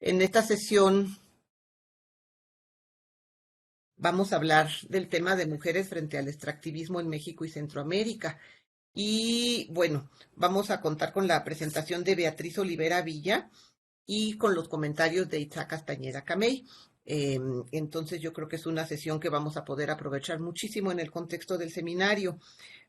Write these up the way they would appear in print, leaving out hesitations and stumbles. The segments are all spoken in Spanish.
En esta sesión vamos a hablar del tema de mujeres frente al extractivismo en México y Centroamérica. Y bueno, vamos a contar con la presentación de Beatriz Olivera Villa y con los comentarios de Itza Castañeda Camey. Entonces yo creo que es una sesión que vamos a poder aprovechar muchísimo en el contexto del seminario.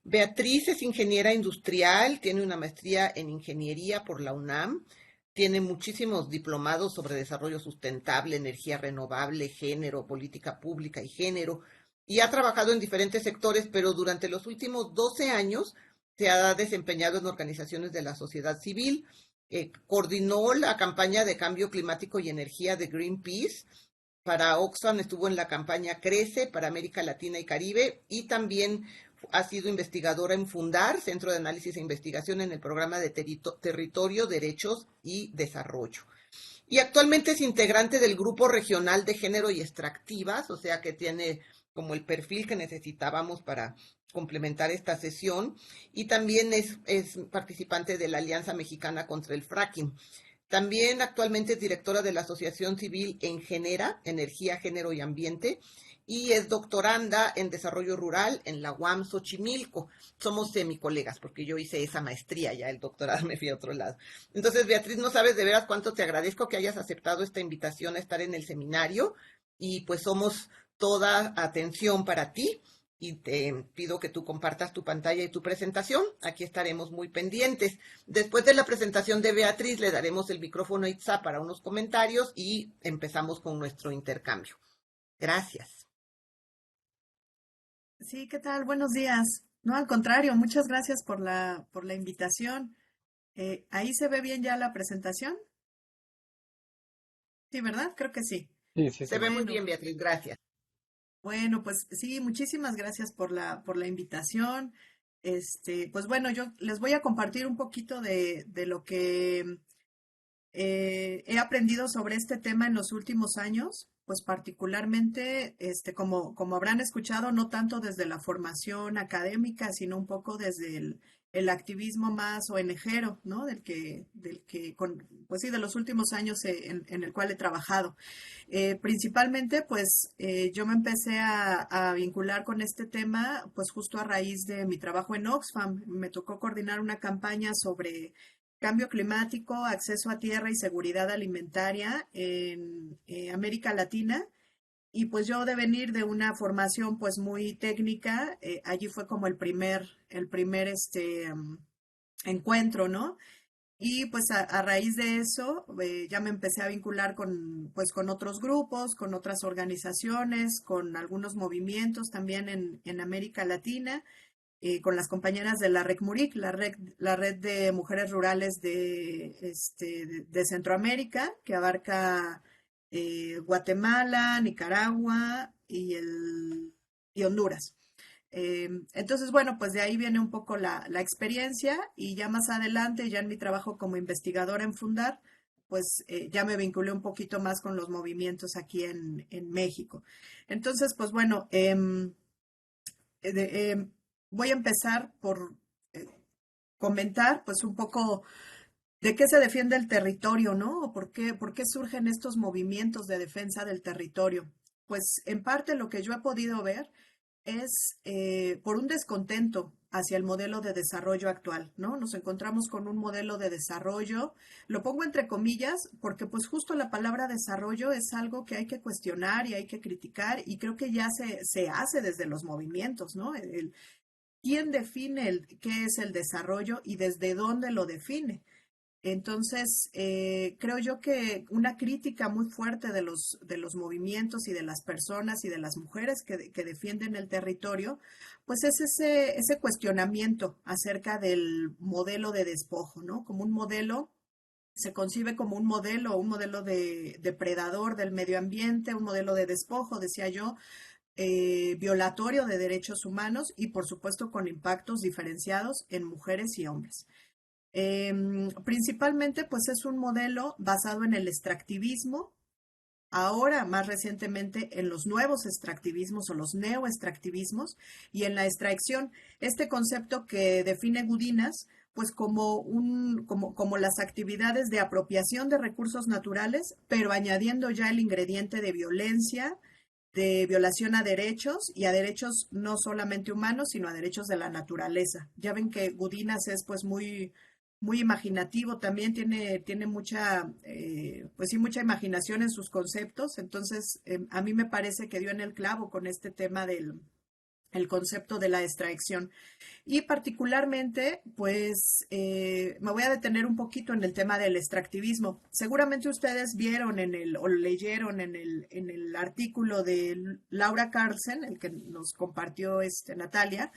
Beatriz es ingeniera industrial, tiene una maestría en ingeniería por la UNAM, tiene muchísimos diplomados sobre desarrollo sustentable, energía renovable, género, política pública y género, y ha trabajado en diferentes sectores, pero durante los últimos 12 años se ha desempeñado en organizaciones de la sociedad civil. Coordinó la campaña de cambio climático y energía de Greenpeace. Para Oxfam estuvo en la campaña Crece para América Latina y Caribe, y también ha sido investigadora en Fundar, Centro de Análisis e Investigación, en el programa de Territorio, Derechos y Desarrollo. Y actualmente es integrante del Grupo Regional de Género y Extractivas, o sea que tiene como el perfil que necesitábamos para complementar esta sesión, y también es participante de la Alianza Mexicana contra el Fracking. También actualmente es directora de la Asociación Civil Engenera, Energía, Género y Ambiente, y es doctoranda en Desarrollo Rural en la UAM Xochimilco. Somos semicolegas porque yo hice esa maestría, ya el doctorado me fui a otro lado. Entonces, Beatriz, no sabes de veras cuánto te agradezco que hayas aceptado esta invitación a estar en el seminario, y pues somos toda atención para ti, y te pido que tú compartas tu pantalla y tu presentación. Aquí estaremos muy pendientes. Después de la presentación de Beatriz, le daremos el micrófono a Itza para unos comentarios y empezamos con nuestro intercambio. Gracias. Sí, ¿qué tal? Buenos días. No, al contrario, muchas gracias por la invitación. ¿Ahí se ve bien ya la presentación? Sí, ¿verdad? Creo que sí. Sí, sí Se se ve ve. muy Bueno, bien, Beatriz, gracias. bueno, pues sí, muchísimas gracias por la invitación. Pues bueno, yo les voy a compartir un poquito de lo que he aprendido sobre este tema en los últimos años, pues particularmente, como habrán escuchado, no tanto desde la formación académica, sino un poco desde el activismo más ONGero, ¿no? Pues sí, de los últimos años en el cual he trabajado. Principalmente, pues yo me empecé a vincular con este tema, pues justo a raíz de mi trabajo en Oxfam. Me tocó coordinar una campaña sobre cambio climático, acceso a tierra y seguridad alimentaria en América Latina. Y pues yo de venir de una formación pues muy técnica, allí fue como el primer encuentro, ¿no? Y pues a raíz de eso ya me empecé a vincular con otros grupos, con otras organizaciones, con algunos movimientos también en América Latina, con las compañeras de la RECMURIC, la red de mujeres rurales de Centroamérica, que abarca Guatemala, Nicaragua y Honduras. Entonces, bueno, pues de ahí viene un poco la experiencia, y ya más adelante, ya en mi trabajo como investigadora en Fundar, pues ya me vinculé un poquito más con los movimientos aquí en México. Entonces, pues bueno, eh, de- em, voy a empezar por eh, comentar pues un poco de qué se defiende el territorio, ¿no? O por qué surgen estos movimientos de defensa del territorio. Pues en parte lo que yo he podido ver es por un descontento hacia el modelo de desarrollo actual, ¿no? Nos encontramos con un modelo de desarrollo, lo pongo entre comillas, porque pues justo la palabra desarrollo es algo que hay que cuestionar y hay que criticar, y creo que ya se hace desde los movimientos, ¿no? ¿Quién define qué es el desarrollo y desde dónde lo define? Entonces, creo yo que una crítica muy fuerte de los movimientos y de las personas y de las mujeres que defienden el territorio, pues es ese cuestionamiento acerca del modelo de despojo, ¿no? Como un modelo, se concibe como un modelo de depredador del medio ambiente, un modelo de despojo, decía yo, violatorio de derechos humanos y por supuesto con impactos diferenciados en mujeres y hombres. Principalmente, pues es un modelo basado en el extractivismo, ahora más recientemente en los nuevos extractivismos o los neoextractivismos y en la extracción. Este concepto que define Gudinas, pues como las actividades de apropiación de recursos naturales, pero añadiendo ya el ingrediente de violencia, de violación a derechos y a derechos no solamente humanos, sino a derechos de la naturaleza. Ya ven que Gudinas es pues muy imaginativo, también tiene mucha, pues sí, mucha imaginación en sus conceptos, entonces a mí me parece que dio en el clavo con este tema del el concepto de la extracción. Y particularmente, pues me voy a detener un poquito en el tema del extractivismo. Seguramente ustedes vieron o leyeron en el artículo de Laura Carlsen, el que nos compartió Natalia,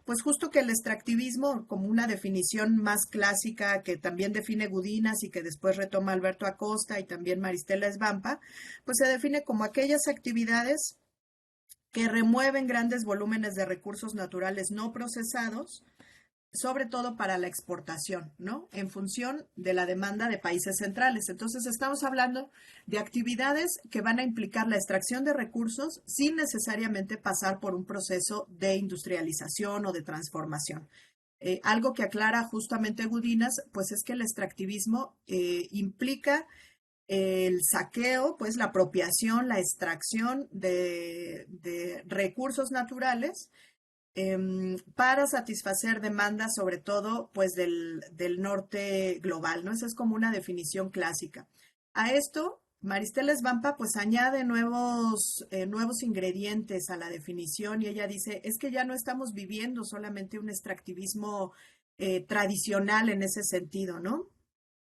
pues justo que el extractivismo, como una definición más clásica que también define Gudinas y que después retoma Alberto Acosta y también Maristela Svampa, pues se define como aquellas actividades que remueven grandes volúmenes de recursos naturales no procesados, sobre todo para la exportación, ¿no? En función de la demanda de países centrales. Entonces, estamos hablando de actividades que van a implicar la extracción de recursos sin necesariamente pasar por un proceso de industrialización o de transformación. Algo que aclara justamente Gudinas, pues es que el extractivismo implica el saqueo, pues la apropiación, la extracción de recursos naturales para satisfacer demandas, sobre todo, pues del norte global, ¿no? Esa es como una definición clásica. A esto, Maristela Svampa, pues añade nuevos ingredientes a la definición y ella dice, es que ya no estamos viviendo solamente un extractivismo tradicional en ese sentido, ¿no?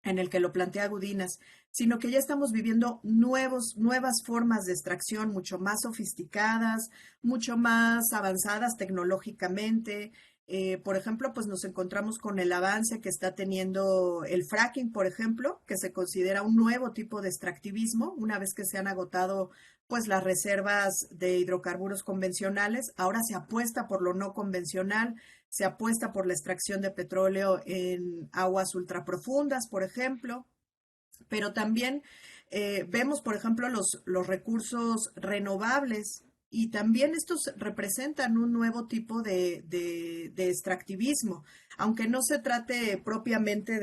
En el que lo plantea Gudinas, sino que ya estamos viviendo nuevas formas de extracción mucho más sofisticadas, mucho más avanzadas tecnológicamente. Por ejemplo, pues nos encontramos con el avance que está teniendo el fracking, por ejemplo, que se considera un nuevo tipo de extractivismo, una vez que se han agotado pues las reservas de hidrocarburos convencionales, ahora se apuesta por lo no convencional, se apuesta por la extracción de petróleo en aguas ultraprofundas, por ejemplo, pero también vemos, por ejemplo, los recursos renovables y también estos representan un nuevo tipo de extractivismo, aunque no se trate propiamente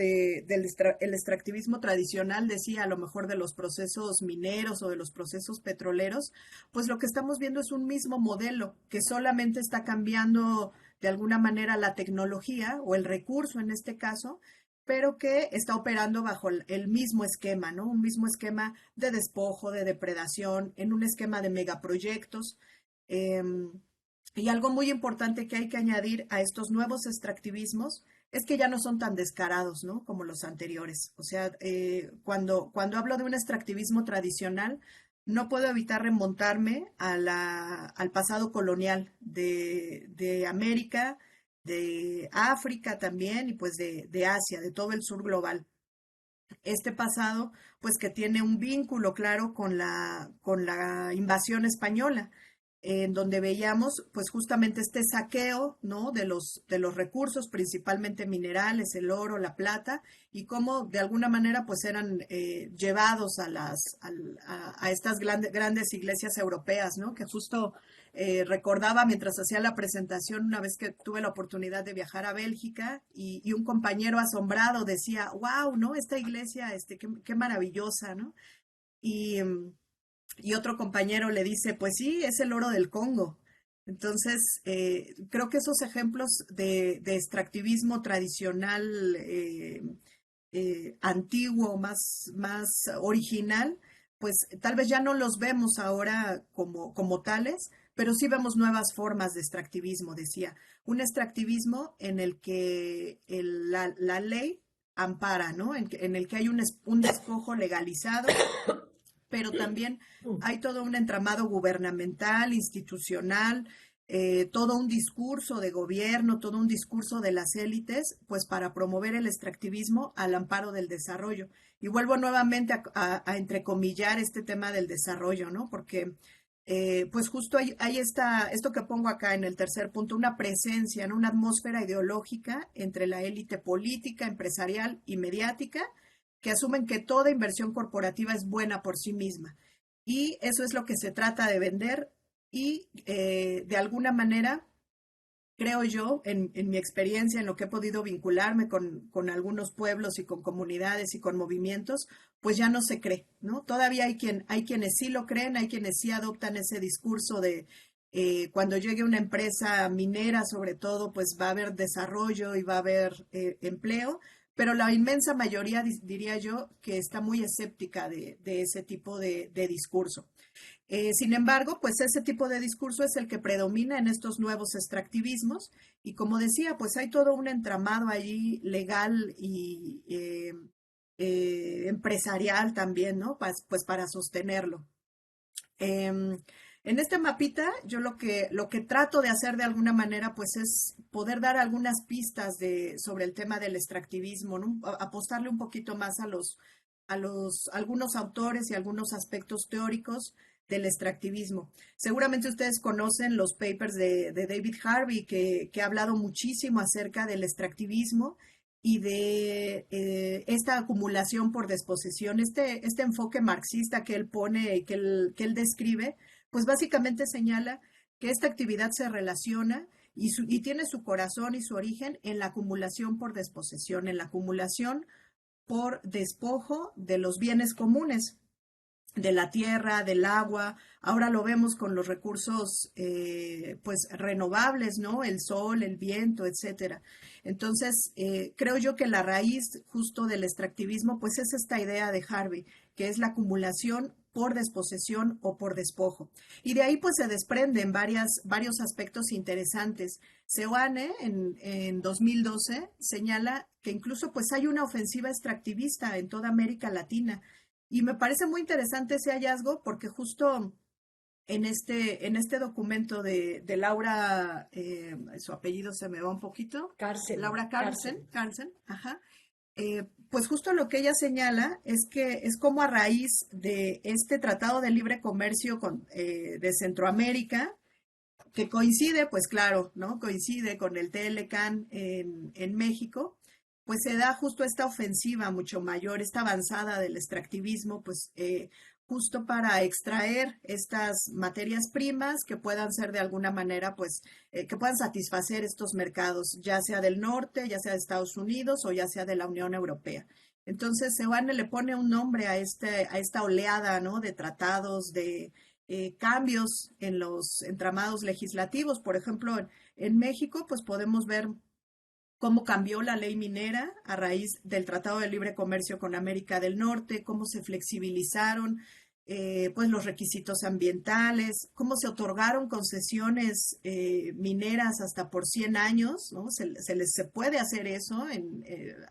el extractivismo tradicional, decía, a lo mejor de los procesos mineros o de los procesos petroleros, pues lo que estamos viendo es un mismo modelo que solamente está cambiando de alguna manera la tecnología o el recurso en este caso, pero que está operando bajo el mismo esquema, ¿no? Un mismo esquema de despojo, de depredación, en un esquema de megaproyectos. Eh, y algo muy importante que hay que añadir a estos nuevos extractivismos es que ya no son tan descarados, ¿no? Como los anteriores. O sea, cuando hablo de un extractivismo tradicional, no puedo evitar remontarme al pasado colonial de América, de África también y pues de Asia, de todo el sur global. Este pasado, pues que tiene un vínculo claro con la invasión española, en donde veíamos pues justamente este saqueo, ¿no? De los recursos, principalmente minerales, el oro, la plata, y cómo de alguna manera pues eran llevados a estas grandes iglesias europeas, ¿no? Que justo recordaba mientras hacía la presentación una vez que tuve la oportunidad de viajar a Bélgica y un compañero asombrado decía, wow, ¿no? Esta iglesia, qué maravillosa, ¿no? Y, y otro compañero le dice, pues sí, es el oro del Congo. Entonces, creo que esos ejemplos de extractivismo tradicional, antiguo, más original, pues tal vez ya no los vemos ahora como tales, pero sí vemos nuevas formas de extractivismo, decía. Un extractivismo en el que la ley ampara, ¿no? En el que hay un despojo legalizado, pero también hay todo un entramado gubernamental, institucional, todo un discurso de gobierno, todo un discurso de las élites, pues para promover el extractivismo al amparo del desarrollo. Y vuelvo nuevamente a entrecomillar este tema del desarrollo, ¿no? Porque pues justo hay esto que pongo acá en el tercer punto, una presencia, ¿no? Una atmósfera ideológica entre la élite política, empresarial y mediática que asumen que toda inversión corporativa es buena por sí misma. Y eso es lo que se trata de vender y de alguna manera creo yo, en mi experiencia, en lo que he podido vincularme con algunos pueblos y con comunidades y con movimientos, pues ya no se cree, ¿no? Todavía hay quienes sí lo creen, hay quienes sí adoptan ese discurso de cuando llegue una empresa minera, sobre todo, pues va a haber desarrollo y va a haber empleo, pero la inmensa mayoría, diría yo, que está muy escéptica de ese tipo de discurso. Sin embargo, pues ese tipo de discurso es el que predomina en estos nuevos extractivismos y como decía, pues hay todo un entramado allí legal y empresarial también, ¿no? Pues para sostenerlo. Em, en este mapita, yo lo que trato de hacer de alguna manera, pues es poder dar algunas pistas sobre el tema del extractivismo, ¿no? Apostarle un poquito más algunos autores y algunos aspectos teóricos del extractivismo. Seguramente ustedes conocen los papers de David Harvey, que ha hablado muchísimo acerca del extractivismo y de esta acumulación por desposesión, este enfoque marxista que él pone y que él describe, pues básicamente señala que esta actividad se relaciona y tiene su corazón y su origen en la acumulación por desposesión, en la acumulación por despojo de los bienes comunes, de la tierra, del agua. Ahora lo vemos con los recursos pues renovables, ¿no? El sol, el viento, etcétera. Entonces, creo yo que la raíz justo del extractivismo pues es esta idea de Harvey, que es la acumulación por desposesión o por despojo. Y de ahí pues se desprenden varios aspectos interesantes. Seoane en 2012 señala que incluso pues hay una ofensiva extractivista en toda América Latina. Y me parece muy interesante ese hallazgo porque justo en este documento de Laura, su apellido se me va un poquito, Cárcel, Laura cárcel. Carlsen, ajá, pues justo lo que ella señala es que es como a raíz de este Tratado de Libre Comercio de Centroamérica, que coincide, pues claro, ¿no? Coincide con el TLCAN en México, pues se da justo esta ofensiva mucho mayor, esta avanzada del extractivismo, pues justo para extraer estas materias primas que puedan ser de alguna manera, pues, que puedan satisfacer estos mercados, ya sea del norte, ya sea de Estados Unidos o ya sea de la Unión Europea. Entonces, Seoane le pone un nombre a esta oleada, ¿no? De tratados, de cambios en los entramados legislativos. Por ejemplo, en México, pues podemos ver cómo cambió la ley minera a raíz del Tratado de Libre Comercio con América del Norte, cómo se flexibilizaron pues los requisitos ambientales, cómo se otorgaron concesiones mineras hasta por 100 años, ¿no? Se puede hacer eso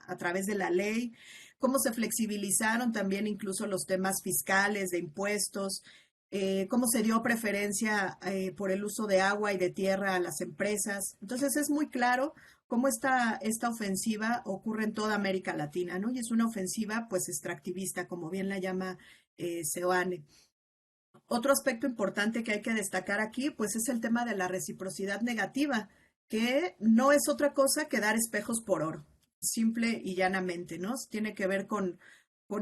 a través de la ley, cómo se flexibilizaron también incluso los temas fiscales, de impuestos, cómo se dio preferencia por el uso de agua y de tierra a las empresas. Entonces es muy claro cómo esta ofensiva ocurre en toda América Latina, ¿no? Y es una ofensiva pues extractivista, como bien la llama Seoane. Otro aspecto importante que hay que destacar aquí pues es el tema de la reciprocidad negativa, que no es otra cosa que dar espejos por oro, simple y llanamente, ¿no? Tiene que ver con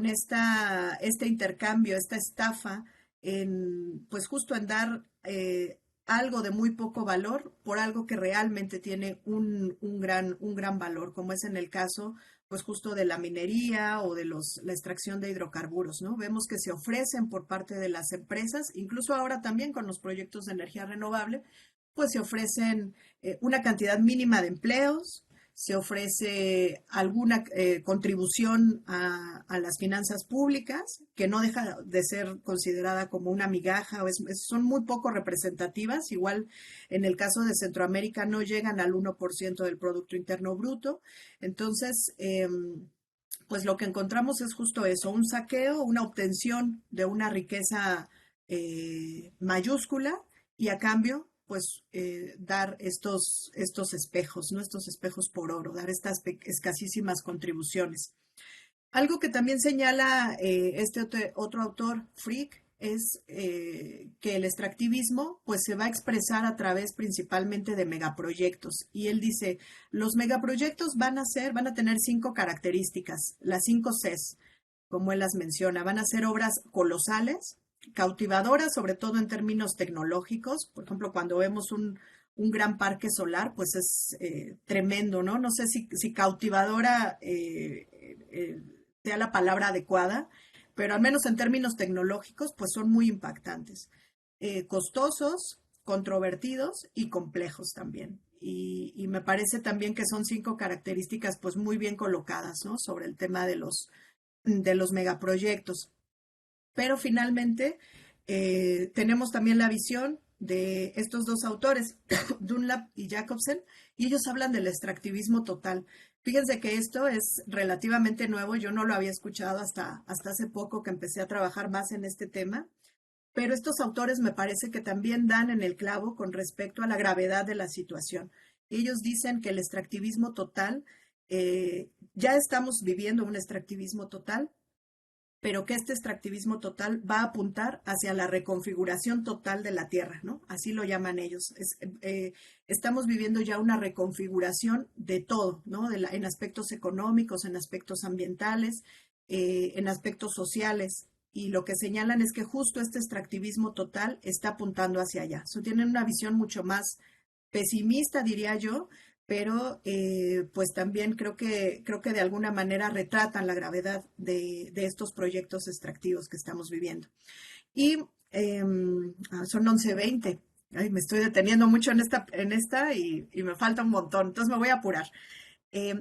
este intercambio, esta estafa, pues justo en dar algo de muy poco valor por algo que realmente tiene un gran valor, como es en el caso, pues justo de la minería o de la extracción de hidrocarburos, ¿no? Vemos que se ofrecen por parte de las empresas, incluso ahora también con los proyectos de energía renovable, pues se ofrecen una cantidad mínima de empleos, se ofrece alguna contribución a las finanzas públicas, que no deja de ser considerada como una migaja, son muy poco representativas, igual en el caso de Centroamérica no llegan al 1% del Producto Interno Bruto. Entonces, pues lo que encontramos es justo eso, un saqueo, una obtención de una riqueza mayúscula y a cambio pues dar estos espejos, ¿no? Estos espejos por oro, dar estas escasísimas contribuciones. Algo que también señala otro autor, Frick, es que el extractivismo pues se va a expresar a través principalmente de megaproyectos. Y él dice, los megaproyectos van a tener 5 características, las 5 Cs, como él las menciona, van a ser obras colosales, cautivadoras, sobre todo en términos tecnológicos. Por ejemplo, cuando vemos un gran parque solar, pues es tremendo, ¿no? No sé si cautivadora sea la palabra adecuada, pero al menos en términos tecnológicos, pues son muy impactantes. Costosos, controvertidos y complejos también. Y me parece también que son 5 características pues muy bien colocadas, ¿no? Sobre el tema de los megaproyectos. Pero finalmente tenemos también la visión de estos dos autores, Dunlap y Jacobsen, y ellos hablan del extractivismo total. Fíjense que esto es relativamente nuevo, yo no lo había escuchado hasta hace poco que empecé a trabajar más en este tema, pero estos autores me parece que también dan en el clavo con respecto a la gravedad de la situación. Ellos dicen que el extractivismo total, ya estamos viviendo un extractivismo total, pero que este extractivismo total va a apuntar hacia la reconfiguración total de la Tierra, ¿no? Así lo llaman ellos. Estamos viviendo ya una reconfiguración de todo, ¿no? En aspectos económicos, en aspectos ambientales, en aspectos sociales. Y lo que señalan es que justo este extractivismo total está apuntando hacia allá. Tienen una visión mucho más pesimista, diría yo, pero pues también creo que de alguna manera retratan la gravedad de estos proyectos extractivos que estamos viviendo. Y son 11:20. Ay, me estoy deteniendo mucho en esta y me falta un montón, entonces me voy a apurar.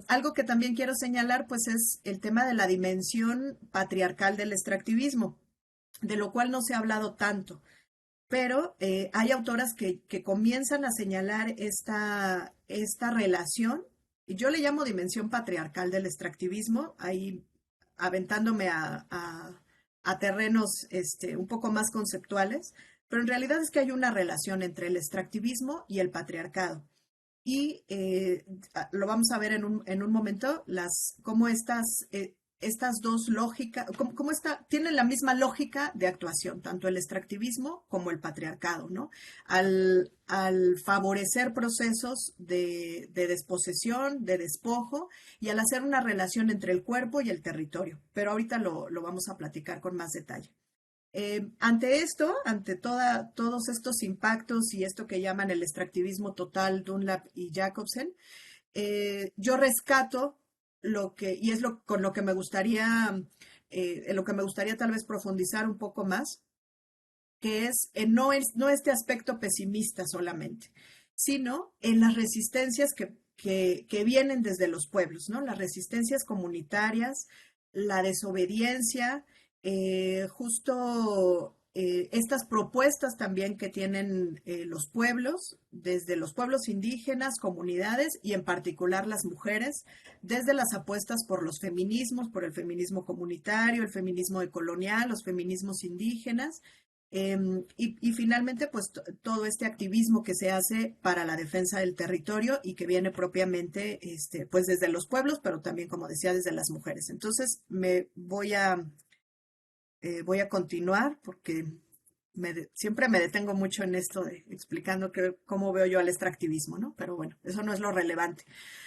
Algo que también quiero señalar, pues, es el tema de la dimensión patriarcal del extractivismo, de lo cual no se ha hablado tanto, pero hay autoras que comienzan a señalar esta relación, y yo le llamo dimensión patriarcal del extractivismo, ahí aventándome a terrenos un poco más conceptuales, pero en realidad es que hay una relación entre el extractivismo y el patriarcado. Y lo vamos a ver en un momento, cómo estas dos lógicas, tienen la misma lógica de actuación, tanto el extractivismo como el patriarcado, ¿no? Al favorecer procesos de desposesión, de despojo, y al hacer una relación entre el cuerpo y el territorio. Pero ahorita lo vamos a platicar con más detalle. Ante esto, ante todos estos impactos y esto que llaman el extractivismo total, Dunlap y Jacobsen, yo rescato y es con lo que me gustaría, en lo que me gustaría tal vez profundizar un poco más, que no este aspecto pesimista solamente, sino en las resistencias que vienen desde los pueblos, ¿no? Las resistencias comunitarias, la desobediencia, justo estas propuestas también que tienen los pueblos, desde los pueblos indígenas, comunidades y en particular las mujeres, desde las apuestas por los feminismos, por el feminismo comunitario, el feminismo decolonial, los feminismos indígenas, y finalmente, pues todo este activismo que se hace para la defensa del territorio y que viene propiamente, pues desde los pueblos, pero también, como decía, desde las mujeres. Entonces, voy a continuar porque siempre me detengo mucho en esto de explicando cómo veo yo al extractivismo, ¿no? Pero bueno, eso no es lo relevante.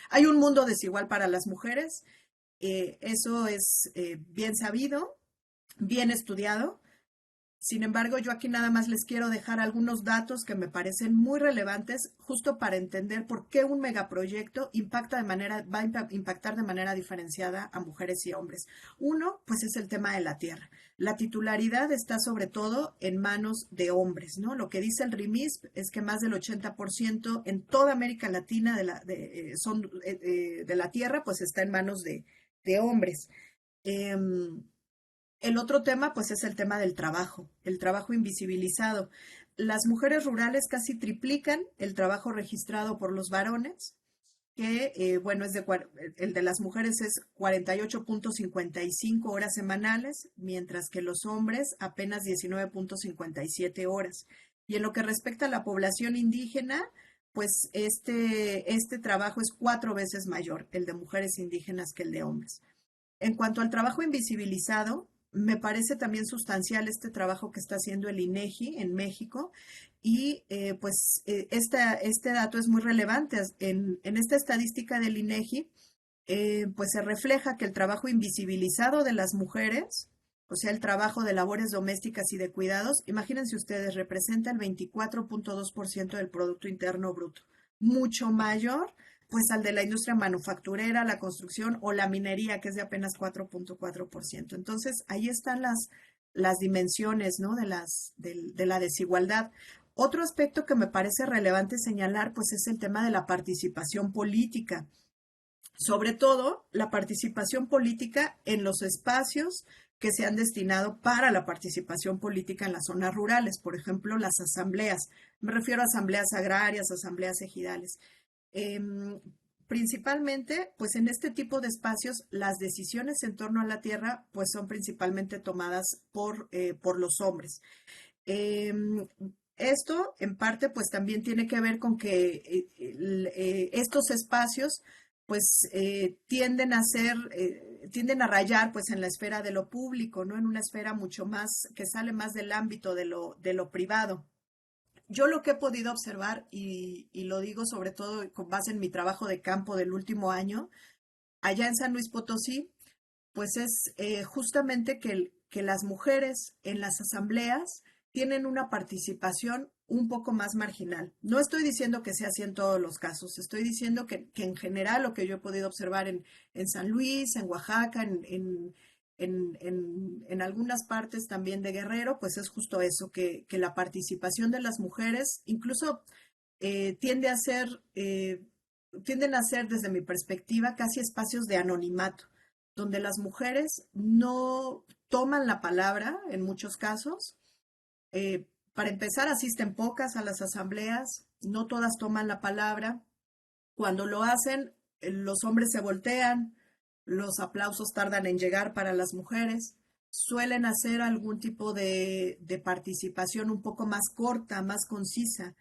Hay un mundo desigual para las mujeres, eso es bien sabido, bien estudiado. Sin embargo, yo aquí nada más les quiero dejar algunos datos que me parecen muy relevantes justo para entender por qué un megaproyecto va a impactar de manera diferenciada a mujeres y hombres. Uno, pues es el tema de la tierra. La titularidad está sobre todo en manos de hombres, ¿no? Lo que dice el RIMISP es que más del 80% en toda América Latina de la tierra, pues está en manos de hombres. El otro tema, pues, es el tema del trabajo, el trabajo invisibilizado. Las mujeres rurales casi triplican el trabajo registrado por los varones, que, bueno, el de las mujeres es 48.55 horas semanales, mientras que los hombres apenas 19.57 horas. Y en lo que respecta a la población indígena, pues este trabajo es 4 veces mayor, el de mujeres indígenas, que el de hombres. En cuanto al trabajo invisibilizado, me parece también sustancial este trabajo que está haciendo el INEGI en México y pues este dato es muy relevante. En esta estadística del INEGI, pues se refleja que el trabajo invisibilizado de las mujeres o sea, el trabajo de labores domésticas y de cuidados, imagínense ustedes, representa el 24.2% del Producto Interno Bruto, mucho mayor pues al de la industria manufacturera, la construcción o la minería, que es de apenas 4.4%. Entonces, ahí están las dimensiones, ¿no? De la desigualdad. Otro aspecto que me parece relevante señalar, pues es el tema de la participación política, sobre todo la participación política en los espacios que se han destinado para la participación política en las zonas rurales, por ejemplo, las asambleas. Me refiero a asambleas agrarias, asambleas ejidales. Eh, Principalmente, pues en este tipo de espacios, las decisiones en torno a la tierra, pues son principalmente tomadas por los hombres. Eh, Esto, en parte, pues también tiene que ver con que estos espacios, pues tienden a rayar, pues en la esfera de lo público, ¿no? En una esfera mucho más, que sale más del ámbito de lo privado. Yo lo que he podido observar, y lo digo sobre todo con base en mi trabajo de campo del último año, allá en San Luis Potosí, pues es justamente que las mujeres en las asambleas tienen una participación un poco más marginal. No estoy diciendo que sea así en todos los casos, estoy diciendo que en general lo que yo he podido observar en San Luis, en Oaxaca, en algunas partes también de Guerrero, pues es justo eso, que la participación de las mujeres incluso eh, tiende a ser, eh, tienden a ser, desde mi perspectiva, casi espacios de anonimato, donde las mujeres no toman la palabra en muchos casos. Para empezar, asisten pocas a las asambleas, no todas toman la palabra. Cuando lo hacen, los hombres se voltean, los aplausos tardan en llegar para las mujeres, suelen hacer algún tipo de participación un poco más corta, más concisa.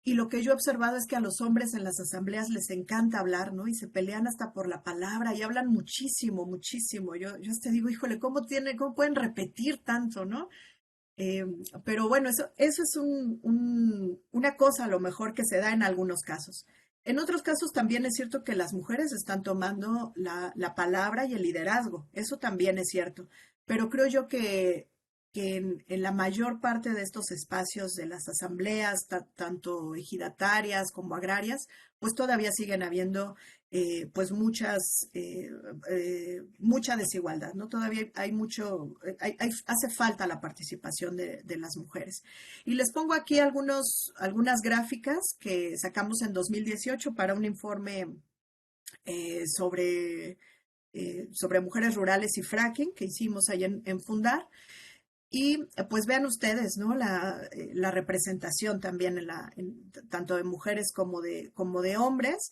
Y lo que yo he observado es que a los hombres en las asambleas les encanta hablar, ¿no? Y se pelean hasta por la palabra y hablan muchísimo, muchísimo. Yo te digo, híjole, ¿cómo pueden repetir tanto, no? Eh, pero bueno, eso es una cosa a lo mejor que se da en algunos casos. En otros casos también es cierto que las mujeres están tomando la palabra y el liderazgo. Eso también es cierto. Pero creo yo que en la mayor parte de estos espacios de las asambleas, tanto ejidatarias como agrarias, pues todavía siguen habiendo pues mucha desigualdad, ¿no? Todavía hay mucho, hace falta la participación de las mujeres. Y les pongo aquí algunas gráficas que sacamos en 2018 para un informe sobre mujeres rurales y fracking que hicimos ahí en Fundar. Y pues vean ustedes, ¿no? La representación también tanto de mujeres como de hombres,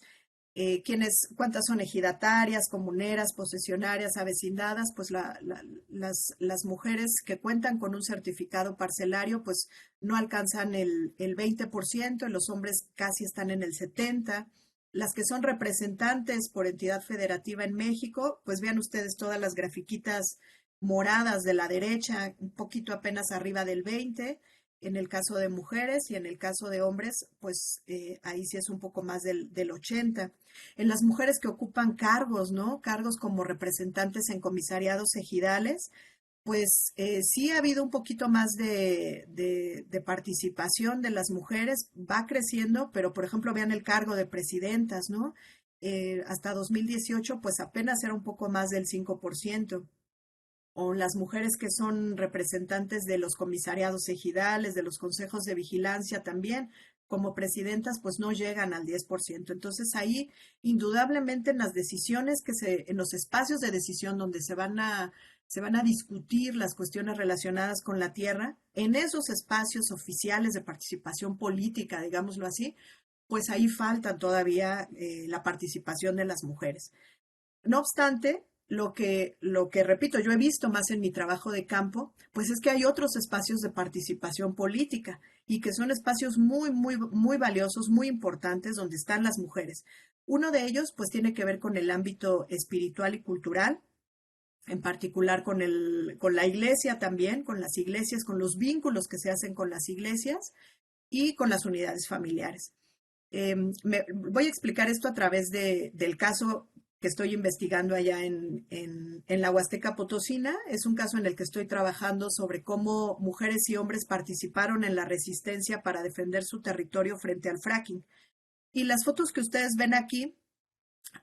cuántas son ejidatarias, comuneras, posesionarias, avecindadas, pues las mujeres que cuentan con un certificado parcelario, pues no alcanzan el 20%, y los hombres casi están en el 70%. Las que son representantes por entidad federativa en México, pues vean ustedes todas las grafiquitas moradas de la derecha, un poquito apenas arriba del 20%, en el caso de mujeres, y en el caso de hombres, pues ahí sí es un poco más del 80%. En las mujeres que ocupan cargos, ¿no? Cargos como representantes en comisariados ejidales, pues sí ha habido un poquito más de participación de las mujeres, va creciendo, pero por ejemplo vean el cargo de presidentas, ¿no? Hasta 2018 pues apenas era un poco más del 5%. O las mujeres que son representantes de los comisariados ejidales, de los consejos de vigilancia también, como presidentas, pues no llegan al 10%. Entonces ahí, indudablemente, en las decisiones en los espacios de decisión donde se van a discutir las cuestiones relacionadas con la tierra, en esos espacios oficiales de participación política, digámoslo así, pues ahí falta todavía la participación de las mujeres. No obstante, lo que repito, yo he visto más en mi trabajo de campo, pues es que hay otros espacios de participación política y que son espacios muy, muy, muy valiosos, muy importantes, donde están las mujeres. Uno de ellos, pues, tiene que ver con el ámbito espiritual y cultural, en particular con la iglesia también, con las iglesias, con los vínculos que se hacen con las iglesias y con las unidades familiares. Voy a explicar esto a través del caso que estoy investigando allá en la Huasteca Potosina. Es un caso en el que estoy trabajando sobre cómo mujeres y hombres participaron en la resistencia para defender su territorio frente al fracking. Y las fotos que ustedes ven aquí,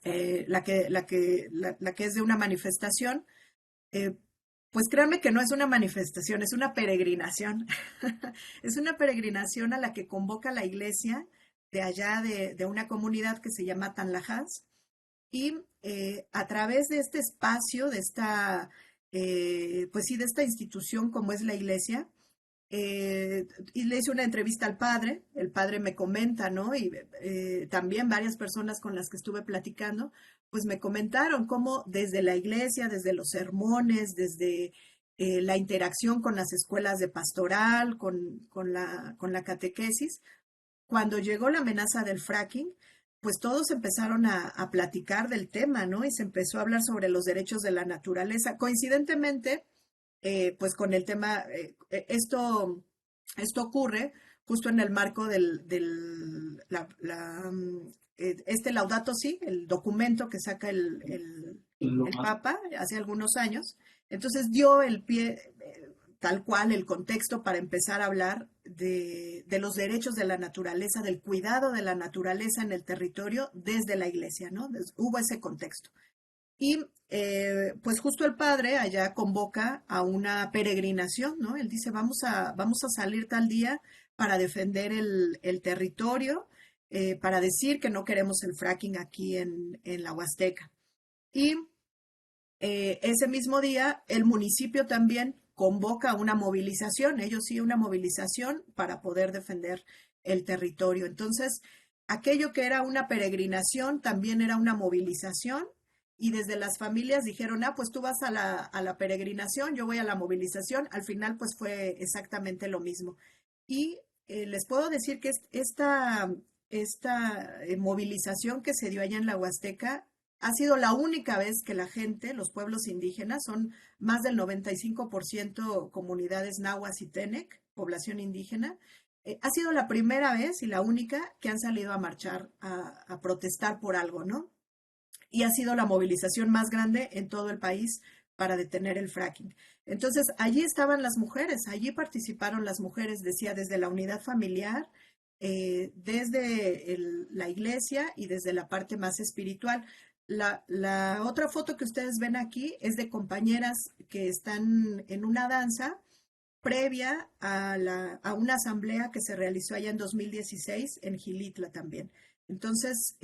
la que es de una manifestación, eh, pues créanme que no es una manifestación, es una peregrinación. Es una peregrinación a la que convoca la iglesia de allá de una comunidad que se llama Tanlajas. Y a través de este espacio, de esta, pues sí, de esta institución como es la iglesia, y le hice una entrevista al padre, el padre me comenta, ¿no? Y también varias personas con las que estuve platicando, pues me comentaron cómo desde la iglesia, desde los sermones, desde la interacción con las escuelas de pastoral, con la catequesis, cuando llegó la amenaza del fracking, pues todos empezaron a platicar del tema, ¿no? Y se empezó a hablar sobre los derechos de la naturaleza. Coincidentemente, pues con el tema, esto ocurre justo en el marco este Laudato Si, el documento que saca el Papa hace algunos años. Entonces dio el pie, tal cual, el contexto para empezar a hablar de los derechos de la naturaleza, del cuidado de la naturaleza en el territorio desde la iglesia, ¿no? Hubo ese contexto. Y pues justo el padre allá convoca a una peregrinación, ¿no? Él dice, vamos a salir tal día para defender el territorio, para decir que no queremos el fracking aquí en la Huasteca. Y ese mismo día el municipio también convoca una movilización, ellos sí, una movilización para poder defender el territorio. Entonces, aquello que era una peregrinación también era una movilización y desde las familias dijeron, pues tú vas a la peregrinación, yo voy a la movilización. Al final, pues fue exactamente lo mismo. Y les puedo decir que esta movilización que se dio allá en la Huasteca ha sido la única vez que la gente, los pueblos indígenas, son más del 95% comunidades nahuas y tenec, población indígena, ha sido la primera vez y la única que han salido a marchar, a protestar por algo, ¿no? Y ha sido la movilización más grande en todo el país para detener el fracking. Entonces, allí estaban las mujeres, allí participaron las mujeres, decía, desde la unidad familiar, desde la iglesia y desde la parte más espiritual. La otra foto que ustedes ven aquí es de compañeras que están en una danza previa a una asamblea que se realizó allá en 2016 en Gilitla también. Entonces,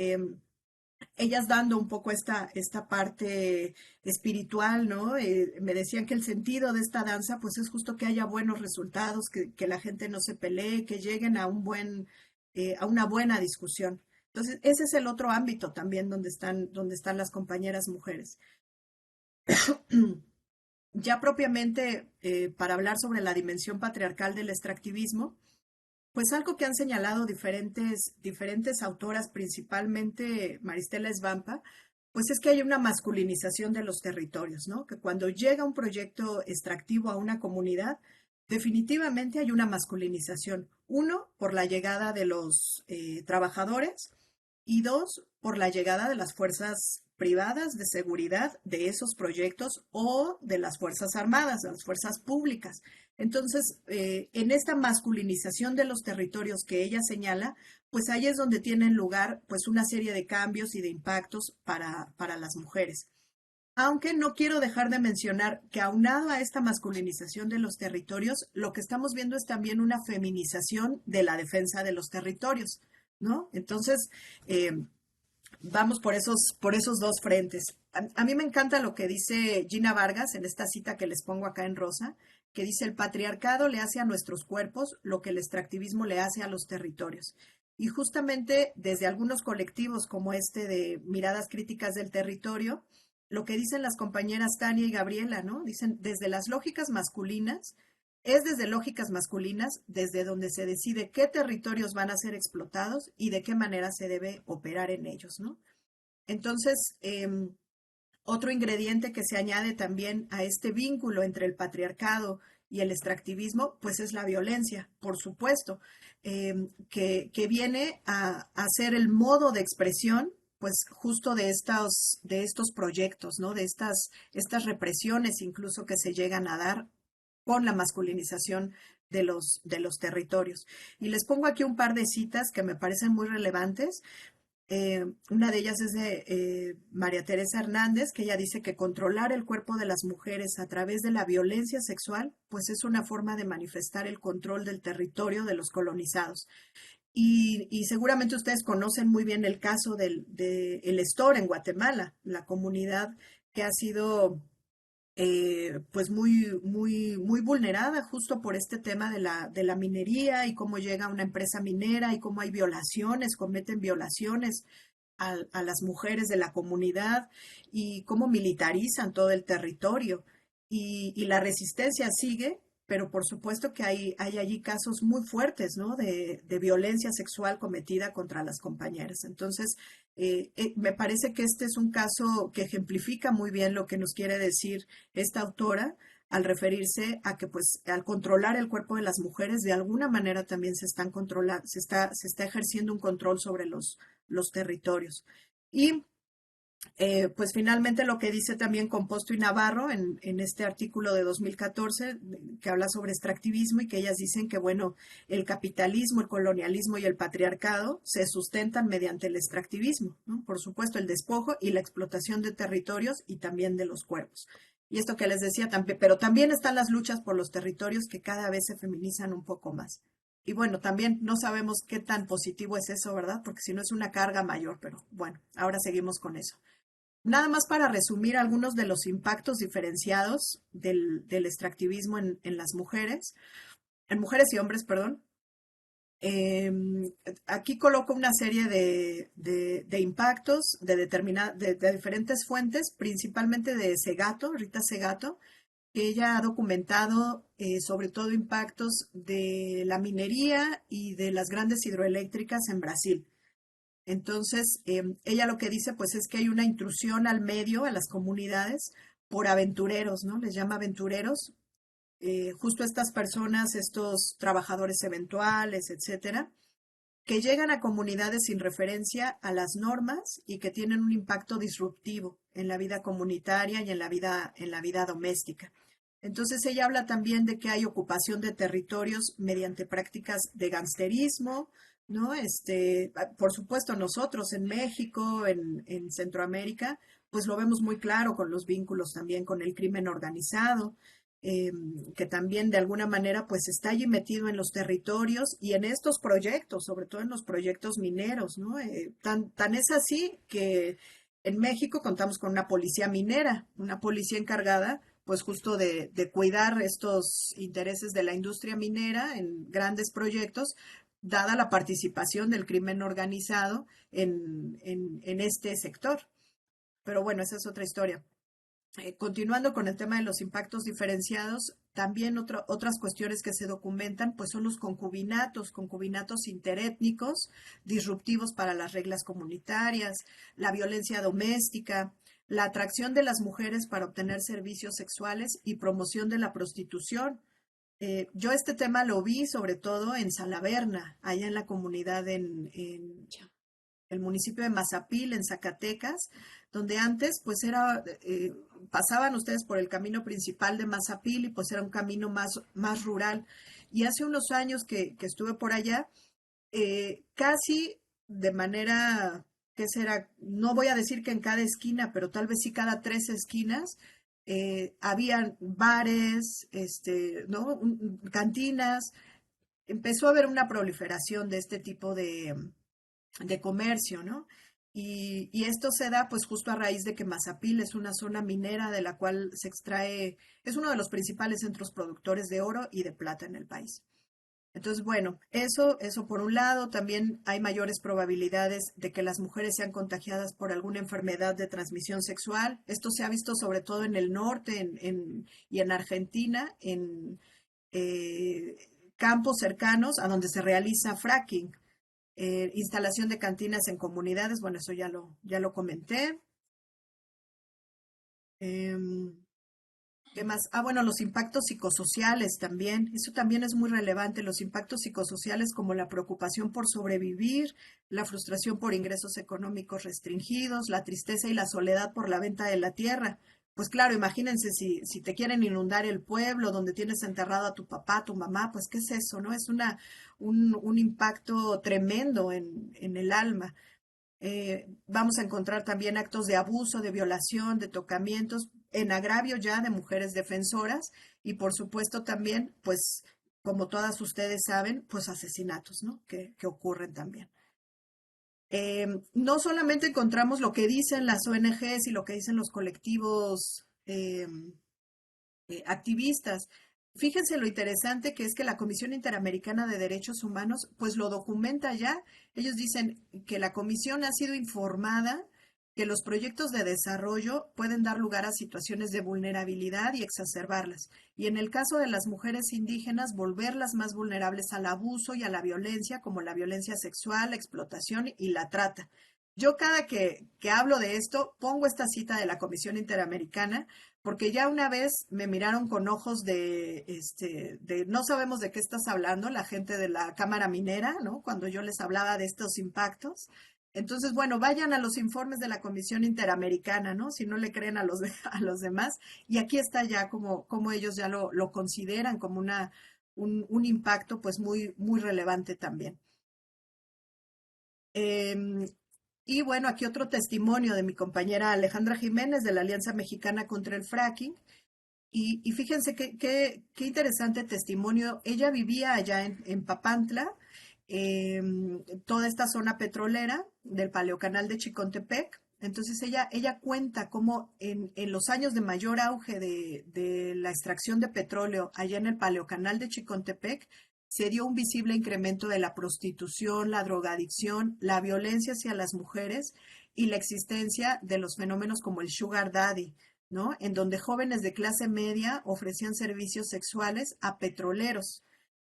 ellas dando un poco esta parte espiritual, ¿no? Me decían que el sentido de esta danza, pues es justo que haya buenos resultados, que la gente no se pelee, que lleguen a una buena discusión. Entonces, ese es el otro ámbito también donde están las compañeras mujeres. Ya propiamente, para hablar sobre la dimensión patriarcal del extractivismo, pues algo que han señalado diferentes autoras, principalmente Maristela Svampa, pues es que hay una masculinización de los territorios, ¿no? Que cuando llega un proyecto extractivo a una comunidad, definitivamente hay una masculinización. Uno, por la llegada de los trabajadores y dos, por la llegada de las fuerzas privadas de seguridad de esos proyectos o de las Fuerzas Armadas, de las fuerzas públicas. Entonces, en esta masculinización de los territorios que ella señala, pues ahí es donde tienen lugar pues una serie de cambios y de impactos para las mujeres. Aunque no quiero dejar de mencionar que aunado a esta masculinización de los territorios, lo que estamos viendo es también una feminización de la defensa de los territorios, ¿no? Entonces, vamos por esos dos frentes. A mí me encanta lo que dice Gina Vargas en esta cita que les pongo acá en rosa, que dice: el patriarcado le hace a nuestros cuerpos lo que el extractivismo le hace a los territorios. Y justamente desde algunos colectivos como este de Miradas Críticas del Territorio, lo que dicen las compañeras Tania y Gabriela, ¿no? Dicen, desde las lógicas masculinas, es desde lógicas masculinas desde donde se decide qué territorios van a ser explotados y de qué manera se debe operar en ellos, ¿no? Entonces, otro ingrediente que se añade también a este vínculo entre el patriarcado y el extractivismo, pues es la violencia, por supuesto, que viene a ser el modo de expresión pues justo de estos proyectos, ¿no? De estas represiones incluso que se llegan a dar con la masculinización de los territorios. Y les pongo aquí un par de citas que me parecen muy relevantes. Una de ellas es de María Teresa Hernández, que ella dice que controlar el cuerpo de las mujeres a través de la violencia sexual, pues es una forma de manifestar el control del territorio de los colonizados. Y seguramente ustedes conocen muy bien el caso de El Estor en Guatemala, la comunidad que ha sido pues muy vulnerada justo por este tema de la minería y cómo llega una empresa minera y cómo hay violaciones, cometen violaciones a las mujeres de la comunidad y cómo militarizan todo el territorio. Y la resistencia sigue, pero por supuesto que hay allí casos muy fuertes, ¿no? De violencia sexual cometida contra las compañeras. Entonces, me parece que este es un caso que ejemplifica muy bien lo que nos quiere decir esta autora al referirse a que, pues, al controlar el cuerpo de las mujeres, de alguna manera también se están controlando, se está ejerciendo un control sobre los territorios. Y pues finalmente lo que dice también Composto y Navarro en este artículo de 2014 que habla sobre extractivismo y que ellas dicen que, bueno, el capitalismo, el colonialismo y el patriarcado se sustentan mediante el extractivismo, ¿no? Por supuesto, el despojo y la explotación de territorios y también de los cuerpos. Y esto que les decía también, pero también están las luchas por los territorios que cada vez se feminizan un poco más. Y bueno, también no sabemos qué tan positivo es eso, ¿verdad? Porque si no es una carga mayor, pero bueno, ahora seguimos con eso. Nada más para resumir algunos de los impactos diferenciados del extractivismo las mujeres, en mujeres y hombres, perdón. Eh, Aquí coloco una serie de impactos de diferentes fuentes, principalmente de Segato, Rita Segato, que ella ha documentado sobre todo impactos de la minería y de las grandes hidroeléctricas en Brasil. Entonces, ella lo que dice, pues, es que hay una intrusión al medio, a las comunidades, por aventureros, ¿no? Les llama aventureros, justo estas personas, estos trabajadores eventuales, etcétera, que llegan a comunidades sin referencia a las normas y que tienen un impacto disruptivo en la vida comunitaria y en la vida doméstica. Entonces ella habla también de que hay ocupación de territorios mediante prácticas de gangsterismo, ¿no? Por supuesto, nosotros en México, en Centroamérica, pues lo vemos muy claro con los vínculos también con el crimen organizado, eh, que también de alguna manera pues está allí metido en los territorios y en estos proyectos, sobre todo en los proyectos mineros, ¿no? Tan es así que en México contamos con una policía minera, una policía encargada pues justo de cuidar estos intereses de la industria minera en grandes proyectos, dada la participación del crimen organizado en este sector. Pero bueno, esa es otra historia. Continuando con el tema de los impactos diferenciados, también otras cuestiones que se documentan, pues son los concubinatos, concubinatos interétnicos, disruptivos para las reglas comunitarias, la violencia doméstica, la atracción de las mujeres para obtener servicios sexuales y promoción de la prostitución. Yo este tema lo vi sobre todo en Salaverna, allá en la comunidad en el municipio de Mazapil, en Zacatecas, donde antes pues pasaban ustedes por el camino principal de Mazapil y pues era un camino más rural. Y hace unos años que estuve por allá, casi de manera, ¿qué será? No voy a decir que en cada esquina, pero tal vez sí cada 3 esquinas, habían bares, ¿no? Cantinas. Empezó a haber una proliferación de este tipo de comercio, ¿no? Y esto se da pues justo a raíz de que Mazapil es una zona minera de la cual se extrae, es uno de los principales centros productores de oro y de plata en el país. Entonces, bueno, eso por un lado, también hay mayores probabilidades de que las mujeres sean contagiadas por alguna enfermedad de transmisión sexual. Esto se ha visto sobre todo en el norte y en Argentina, en eh, campos cercanos a donde se realiza fracking. Instalación de cantinas en comunidades, bueno, eso ya lo comenté. Eh, ¿Qué más? Ah, bueno, los impactos psicosociales también. Eso también es muy relevante. Los impactos psicosociales como la preocupación por sobrevivir, la frustración por ingresos económicos restringidos, la tristeza y la soledad por la venta de la tierra. Pues claro, imagínense si te quieren inundar el pueblo donde tienes enterrado a tu papá, a tu mamá, pues ¿qué es eso, no? Es un impacto tremendo en el alma. Vamos a encontrar también actos de abuso, de violación, de tocamientos en agravio ya de mujeres defensoras y por supuesto también, pues como todas ustedes saben, pues asesinatos, ¿no? Que ocurren también. No solamente encontramos lo que dicen las ONGs y lo que dicen los colectivos activistas. Fíjense lo interesante que es que la Comisión Interamericana de Derechos Humanos pues lo documenta ya. Ellos dicen que la comisión ha sido informada que los proyectos de desarrollo pueden dar lugar a situaciones de vulnerabilidad y exacerbarlas. Y en el caso de las mujeres indígenas, volverlas más vulnerables al abuso y a la violencia, como la violencia sexual, la explotación y la trata. Yo cada que hablo de esto, pongo esta cita de la Comisión Interamericana porque ya una vez me miraron con ojos de no sabemos de qué estás hablando, la gente de la Cámara Minera, ¿no? Cuando yo les hablaba de estos impactos. Entonces, bueno, vayan a los informes de la Comisión Interamericana, ¿no? Si no le creen a a los demás. Y aquí está ya como ellos ya lo consideran como un impacto pues muy relevante también. Em, y bueno, aquí otro testimonio de mi compañera Alejandra Jiménez de la Alianza Mexicana contra el Fracking. Y fíjense qué interesante testimonio. Ella vivía allá en Papantla, toda esta zona petrolera del Paleocanal de Chicontepec. Entonces ella cuenta cómo en los años de mayor auge de la extracción de petróleo allá en el Paleocanal de Chicontepec, se dio un visible incremento de la prostitución, la drogadicción, la violencia hacia las mujeres y la existencia de los fenómenos como el sugar daddy, ¿no? En donde jóvenes de clase media ofrecían servicios sexuales a petroleros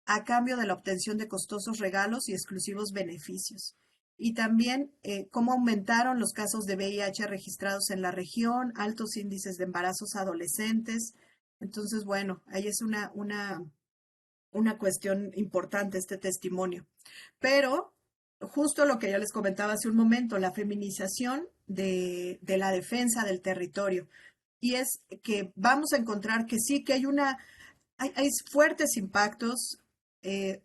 a cambio de la obtención de costosos regalos y exclusivos beneficios. Y también cómo aumentaron los casos de VIH registrados en la región, altos índices de embarazos adolescentes. Entonces, bueno, ahí es una cuestión importante este testimonio. Pero justo lo que yo les comentaba hace un momento, la feminización de la defensa del territorio. Y es que vamos a encontrar que sí, que hay fuertes impactos eh,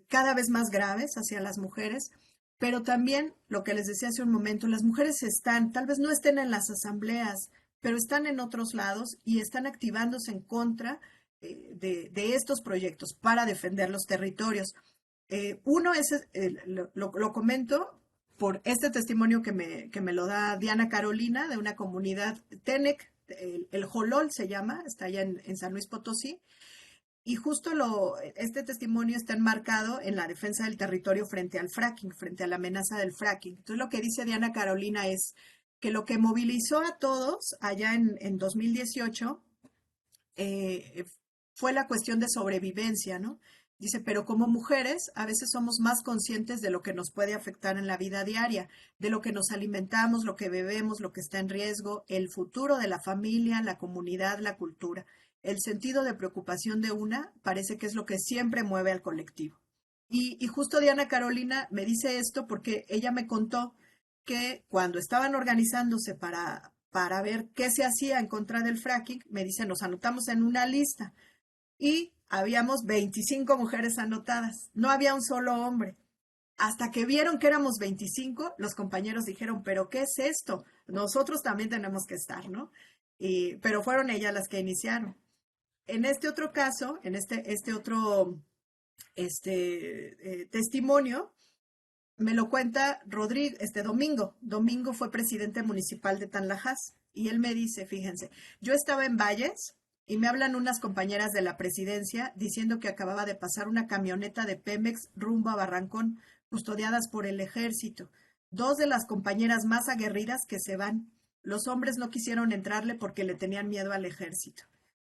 cada vez más graves hacia las mujeres, pero también lo que les decía hace un momento, las mujeres están, tal vez no estén en las asambleas, pero están en otros lados y están activándose en contra de estos proyectos para defender los territorios. Uno es, lo comento por este testimonio que me lo da Diana Carolina de una comunidad Tenec, el Jolol se llama, está allá en San Luis Potosí, y justo este testimonio está enmarcado en la defensa del territorio frente al fracking, frente a la amenaza del fracking. Entonces lo que dice Diana Carolina es que lo que movilizó a todos allá en 2018 eh, fue la cuestión de sobrevivencia, ¿no? Dice, pero como mujeres a veces somos más conscientes de lo que nos puede afectar en la vida diaria, de lo que nos alimentamos, lo que bebemos, lo que está en riesgo, el futuro de la familia, la comunidad, la cultura. El sentido de preocupación de una parece que es lo que siempre mueve al colectivo. Y justo Diana Carolina me dice esto porque ella me contó que cuando estaban organizándose para ver qué se hacía en contra del fracking, me dice, nos anotamos en una lista y habíamos 25 mujeres anotadas, no había un solo hombre. Hasta que vieron que éramos 25, los compañeros dijeron, pero ¿qué es esto? Nosotros también tenemos que estar, ¿no? Pero fueron ellas las que iniciaron. En este otro caso, en este otro testimonio, me lo cuenta Rodrigo, Domingo. Domingo fue presidente municipal de Tanlajas y él me dice, fíjense, yo estaba en Valles y me hablan unas compañeras de la presidencia diciendo que acababa de pasar una camioneta de Pemex rumbo a Barrancón, custodiadas por el ejército. Dos de las compañeras más aguerridas que se van. Los hombres no quisieron entrarle porque le tenían miedo al ejército.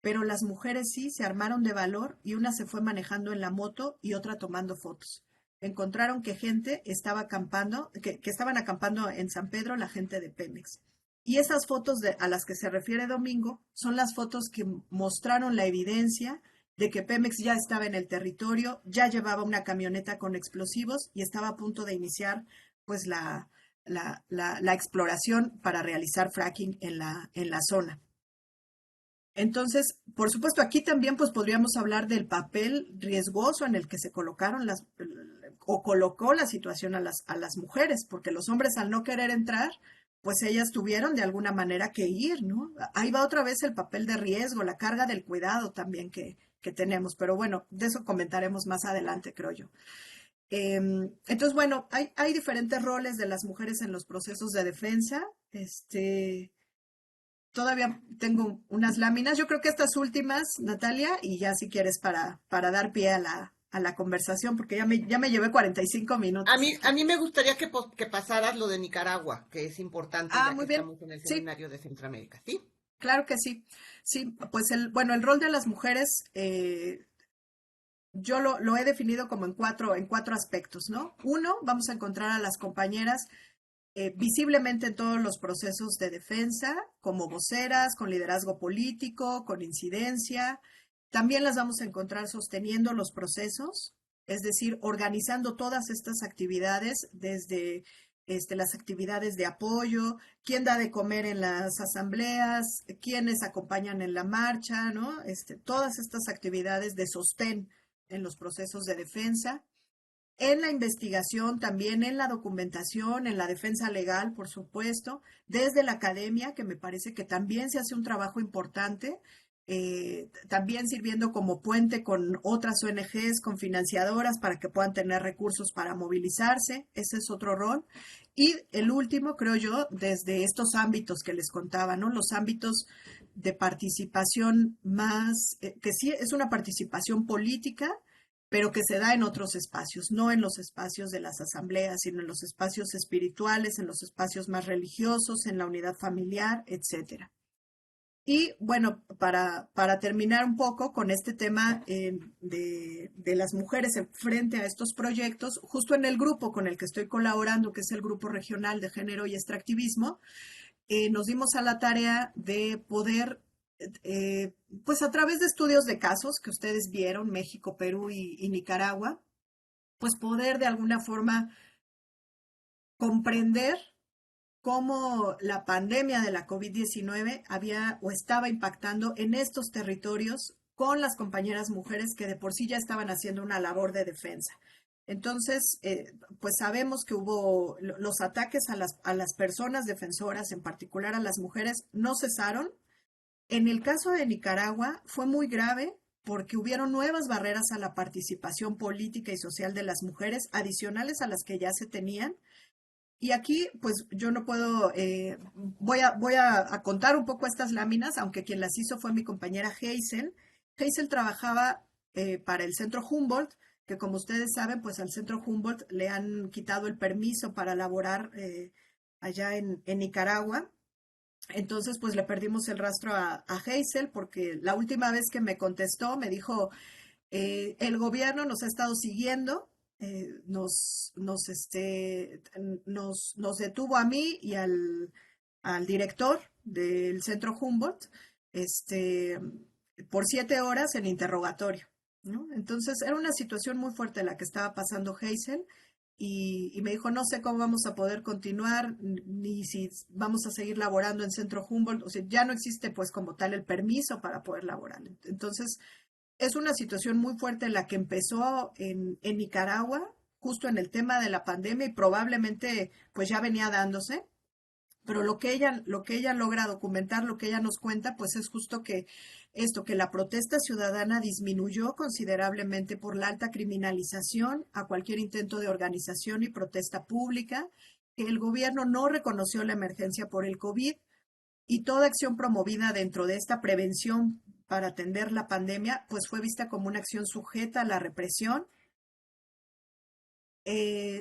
Pero las mujeres sí se armaron de valor y una se fue manejando en la moto y otra tomando fotos. Encontraron que gente estaba acampando, que estaban acampando en San Pedro la gente de Pemex. Y esas fotos a las que se refiere Domingo son las fotos que mostraron la evidencia de que Pemex ya estaba en el territorio, ya llevaba una camioneta con explosivos y estaba a punto de iniciar pues la exploración para realizar fracking en la zona. Entonces, por supuesto, aquí también pues podríamos hablar del papel riesgoso en el que se colocaron o colocó la situación a las mujeres, porque los hombres al no querer entrar, pues ellas tuvieron de alguna manera que ir, ¿no? Ahí va otra vez el papel de riesgo, la carga del cuidado también que tenemos, pero bueno, de eso comentaremos más adelante, creo yo. Entonces, bueno, hay diferentes roles de las mujeres en los procesos de defensa. Todavía tengo unas láminas, yo creo que estas últimas, Natalia, y ya si quieres para dar pie a la conversación, porque ya me llevé 45 minutos. A mí me gustaría que pasaras lo de Nicaragua, que es importante Ah, ya que muy bien. estamos en el Sí, seminario de Centroamérica, ¿sí? claro que sí. Sí, pues bueno, el rol de las mujeres, yo lo he definido como en cuatro aspectos, ¿no? Uno, vamos a encontrar a las compañeras visiblemente en todos los procesos de defensa, como voceras, con liderazgo político, con incidencia. También las vamos a encontrar sosteniendo los procesos, es decir, organizando todas estas actividades desde las actividades de apoyo, quién da de comer en las asambleas, quiénes acompañan en la marcha, ¿no? Todas estas actividades de sostén en los procesos de defensa en la investigación, también en la documentación, en la defensa legal, por supuesto, desde la academia, que me parece que también se hace un trabajo importante, también sirviendo como puente con otras ONGs, con financiadoras, para que puedan tener recursos para movilizarse. Ese es otro rol. Y el último, creo yo, desde estos ámbitos que les contaba, ¿no? Los ámbitos de participación más, que sí es una participación política, pero que se da en otros espacios, no en los espacios de las asambleas, sino en los espacios espirituales, en los espacios más religiosos, en la unidad familiar, etcétera. Y bueno, para terminar un poco con este tema de las mujeres frente a estos proyectos, justo en el grupo con el que estoy colaborando, que es el Grupo Regional de Género y Extractivismo, nos dimos a la tarea de poder, eh, pues a través de estudios de casos que ustedes vieron, México, Perú y Nicaragua, pues poder de alguna forma comprender cómo la pandemia de la COVID-19 había o estaba impactando en estos territorios con las compañeras mujeres que de por sí ya estaban haciendo una labor de defensa. Entonces, pues sabemos que hubo los ataques a las personas defensoras, en particular a las mujeres, no cesaron. En el caso de Nicaragua fue muy grave porque hubieron nuevas barreras a la participación política y social de las mujeres, adicionales a las que ya se tenían. Y aquí, pues yo no puedo, voy a contar un poco estas láminas, aunque quien las hizo fue mi compañera Hazel. Hazel trabajaba para el Centro Humboldt, que como ustedes saben, pues al Centro Humboldt le han quitado el permiso para laborar allá en Nicaragua. Entonces, pues le perdimos el rastro a Hazel porque la última vez que me contestó me dijo, el gobierno nos ha estado siguiendo, nos detuvo a mí y al director del Centro Humboldt, este, por 7 horas en interrogatorio, ¿no? Entonces era una situación muy fuerte la que estaba pasando Hazel y me dijo, no sé cómo vamos a poder continuar, ni si vamos a seguir laborando en Centro Humboldt, o sea, ya no existe pues como tal el permiso para poder laborar. Entonces, es una situación muy fuerte la que empezó en Nicaragua, justo en el tema de la pandemia y probablemente pues ya venía dándose, pero lo que ella logra documentar, lo que ella nos cuenta, pues es justo que esto, que la protesta ciudadana disminuyó considerablemente por la alta criminalización a cualquier intento de organización y protesta pública, que el gobierno no reconoció la emergencia por el COVID y toda acción promovida dentro de esta prevención para atender la pandemia, pues fue vista como una acción sujeta a la represión.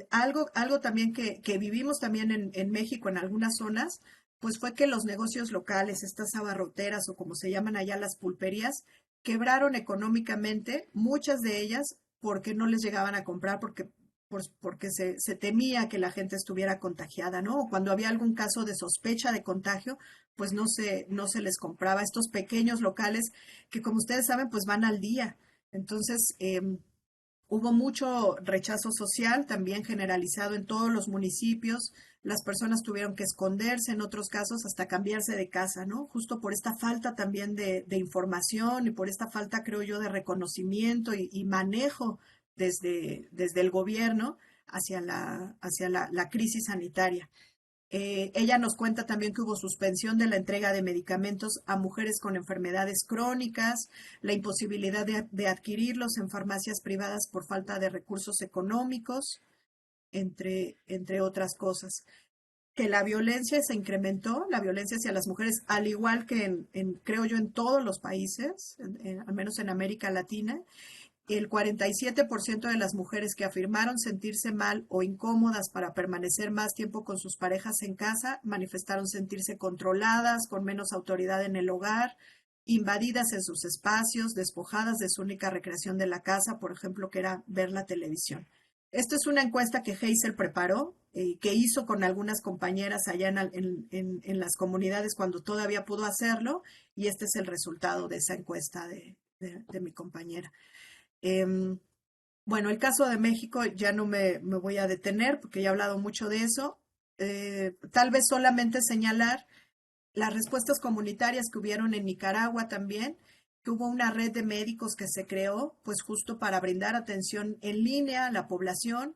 Algo también que vivimos también en México en algunas zonas, pues fue que los negocios locales, estas abarroteras o como se llaman allá las pulperías, quebraron económicamente, muchas de ellas porque no les llegaban a comprar, porque porque se temía que la gente estuviera contagiada, ¿no? O cuando había algún caso de sospecha de contagio, pues no se les compraba estos pequeños locales que, como ustedes saben, pues van al día. Entonces, hubo mucho rechazo social, también generalizado en todos los municipios. Las personas tuvieron que esconderse, en otros casos hasta cambiarse de casa, ¿no? Justo por esta falta también de información y por esta falta, creo yo, de reconocimiento y manejo desde el gobierno hacia la crisis sanitaria. Ella nos cuenta también que hubo suspensión de la entrega de medicamentos a mujeres con enfermedades crónicas, la imposibilidad de adquirirlos en farmacias privadas por falta de recursos económicos, entre otras cosas. Que la violencia se incrementó, la violencia hacia las mujeres, al igual que creo yo, en todos los países, al menos en América Latina. El 47% de las mujeres que afirmaron sentirse mal o incómodas para permanecer más tiempo con sus parejas en casa manifestaron sentirse controladas, con menos autoridad en el hogar, invadidas en sus espacios, despojadas de su única recreación de la casa, por ejemplo, que era ver la televisión. Esto es una encuesta que Hazel preparó, que hizo con algunas compañeras allá en las comunidades cuando todavía pudo hacerlo, y este es el resultado de esa encuesta de mi compañera. Em, bueno, el caso de México ya no me voy a detener porque ya he hablado mucho de eso. Tal vez solamente señalar las respuestas comunitarias que hubieron en Nicaragua también, que hubo una red de médicos que se creó, pues justo para brindar atención en línea a la población,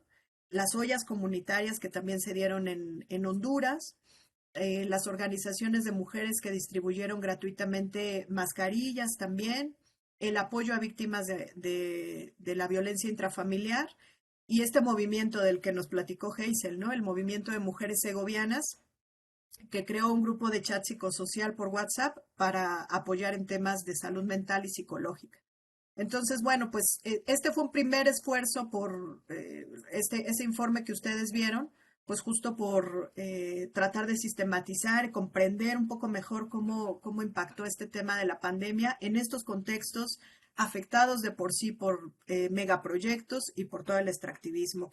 las ollas comunitarias que también se dieron en Honduras, las organizaciones de mujeres que distribuyeron gratuitamente mascarillas también, el apoyo a víctimas de la violencia intrafamiliar y este movimiento del que nos platicó Hazel, ¿no? El movimiento de mujeres segovianas, que creó un grupo de chat psicosocial por WhatsApp para apoyar en temas de salud mental y psicológica. Entonces, bueno, pues este fue un primer esfuerzo por ese informe que ustedes vieron, pues justo por tratar de sistematizar y comprender un poco mejor cómo impactó este tema de la pandemia en estos contextos afectados de por sí por megaproyectos y por todo el extractivismo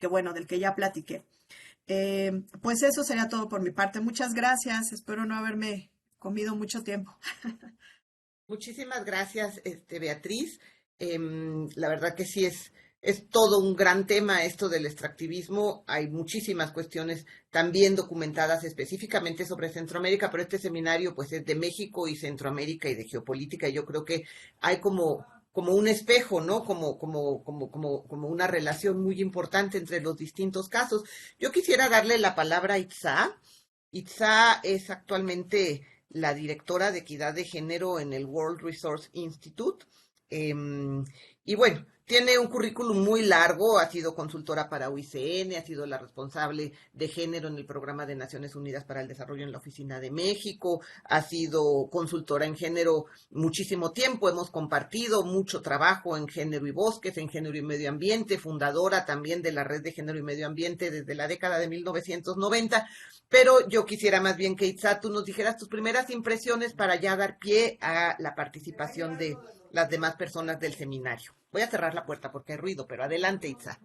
bueno, del que ya platiqué. Pues eso sería todo por mi parte. Muchas gracias. Espero no haberme comido mucho tiempo. Muchísimas gracias, Beatriz. La verdad que sí es todo un gran tema esto del extractivismo. Hay muchísimas cuestiones también documentadas específicamente sobre Centroamérica, pero este seminario pues es de México y Centroamérica y de geopolítica. Y yo creo que hay como un espejo, ¿no? Como una relación muy importante entre los distintos casos. Yo quisiera darle la palabra a Itzá. Itzá es actualmente la directora de equidad de género en el World Resource Institute. Y bueno, tiene un currículum muy largo, ha sido consultora para UICN, ha sido la responsable de género en el Programa de Naciones Unidas para el Desarrollo en la Oficina de México, ha sido consultora en género muchísimo tiempo, hemos compartido mucho trabajo en género y bosques, en género y medio ambiente, fundadora también de la Red de Género y Medio Ambiente desde la década de 1990. Pero yo quisiera más bien que Itzá, tú nos dijeras tus primeras impresiones para ya dar pie a la participación de las demás personas del seminario. Voy a cerrar la puerta porque hay ruido, pero adelante, Itzá.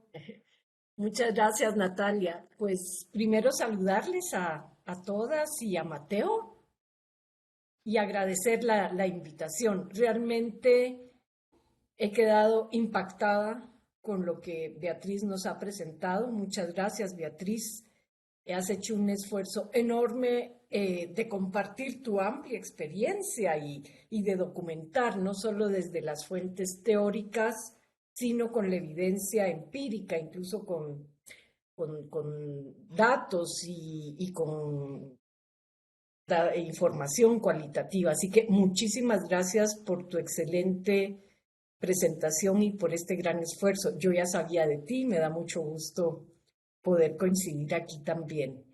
Muchas gracias, Natalia. Pues primero saludarles a todas y a Mateo y agradecer la invitación. Realmente he quedado impactada con lo que Beatriz nos ha presentado. Muchas gracias, Beatriz. Has hecho un esfuerzo enorme de compartir tu amplia experiencia y de documentar, no solo desde las fuentes teóricas, sino con la evidencia empírica, incluso con datos y con información cualitativa. Así que muchísimas gracias por tu excelente presentación y por este gran esfuerzo. Yo ya sabía de ti, me da mucho gusto poder coincidir aquí también.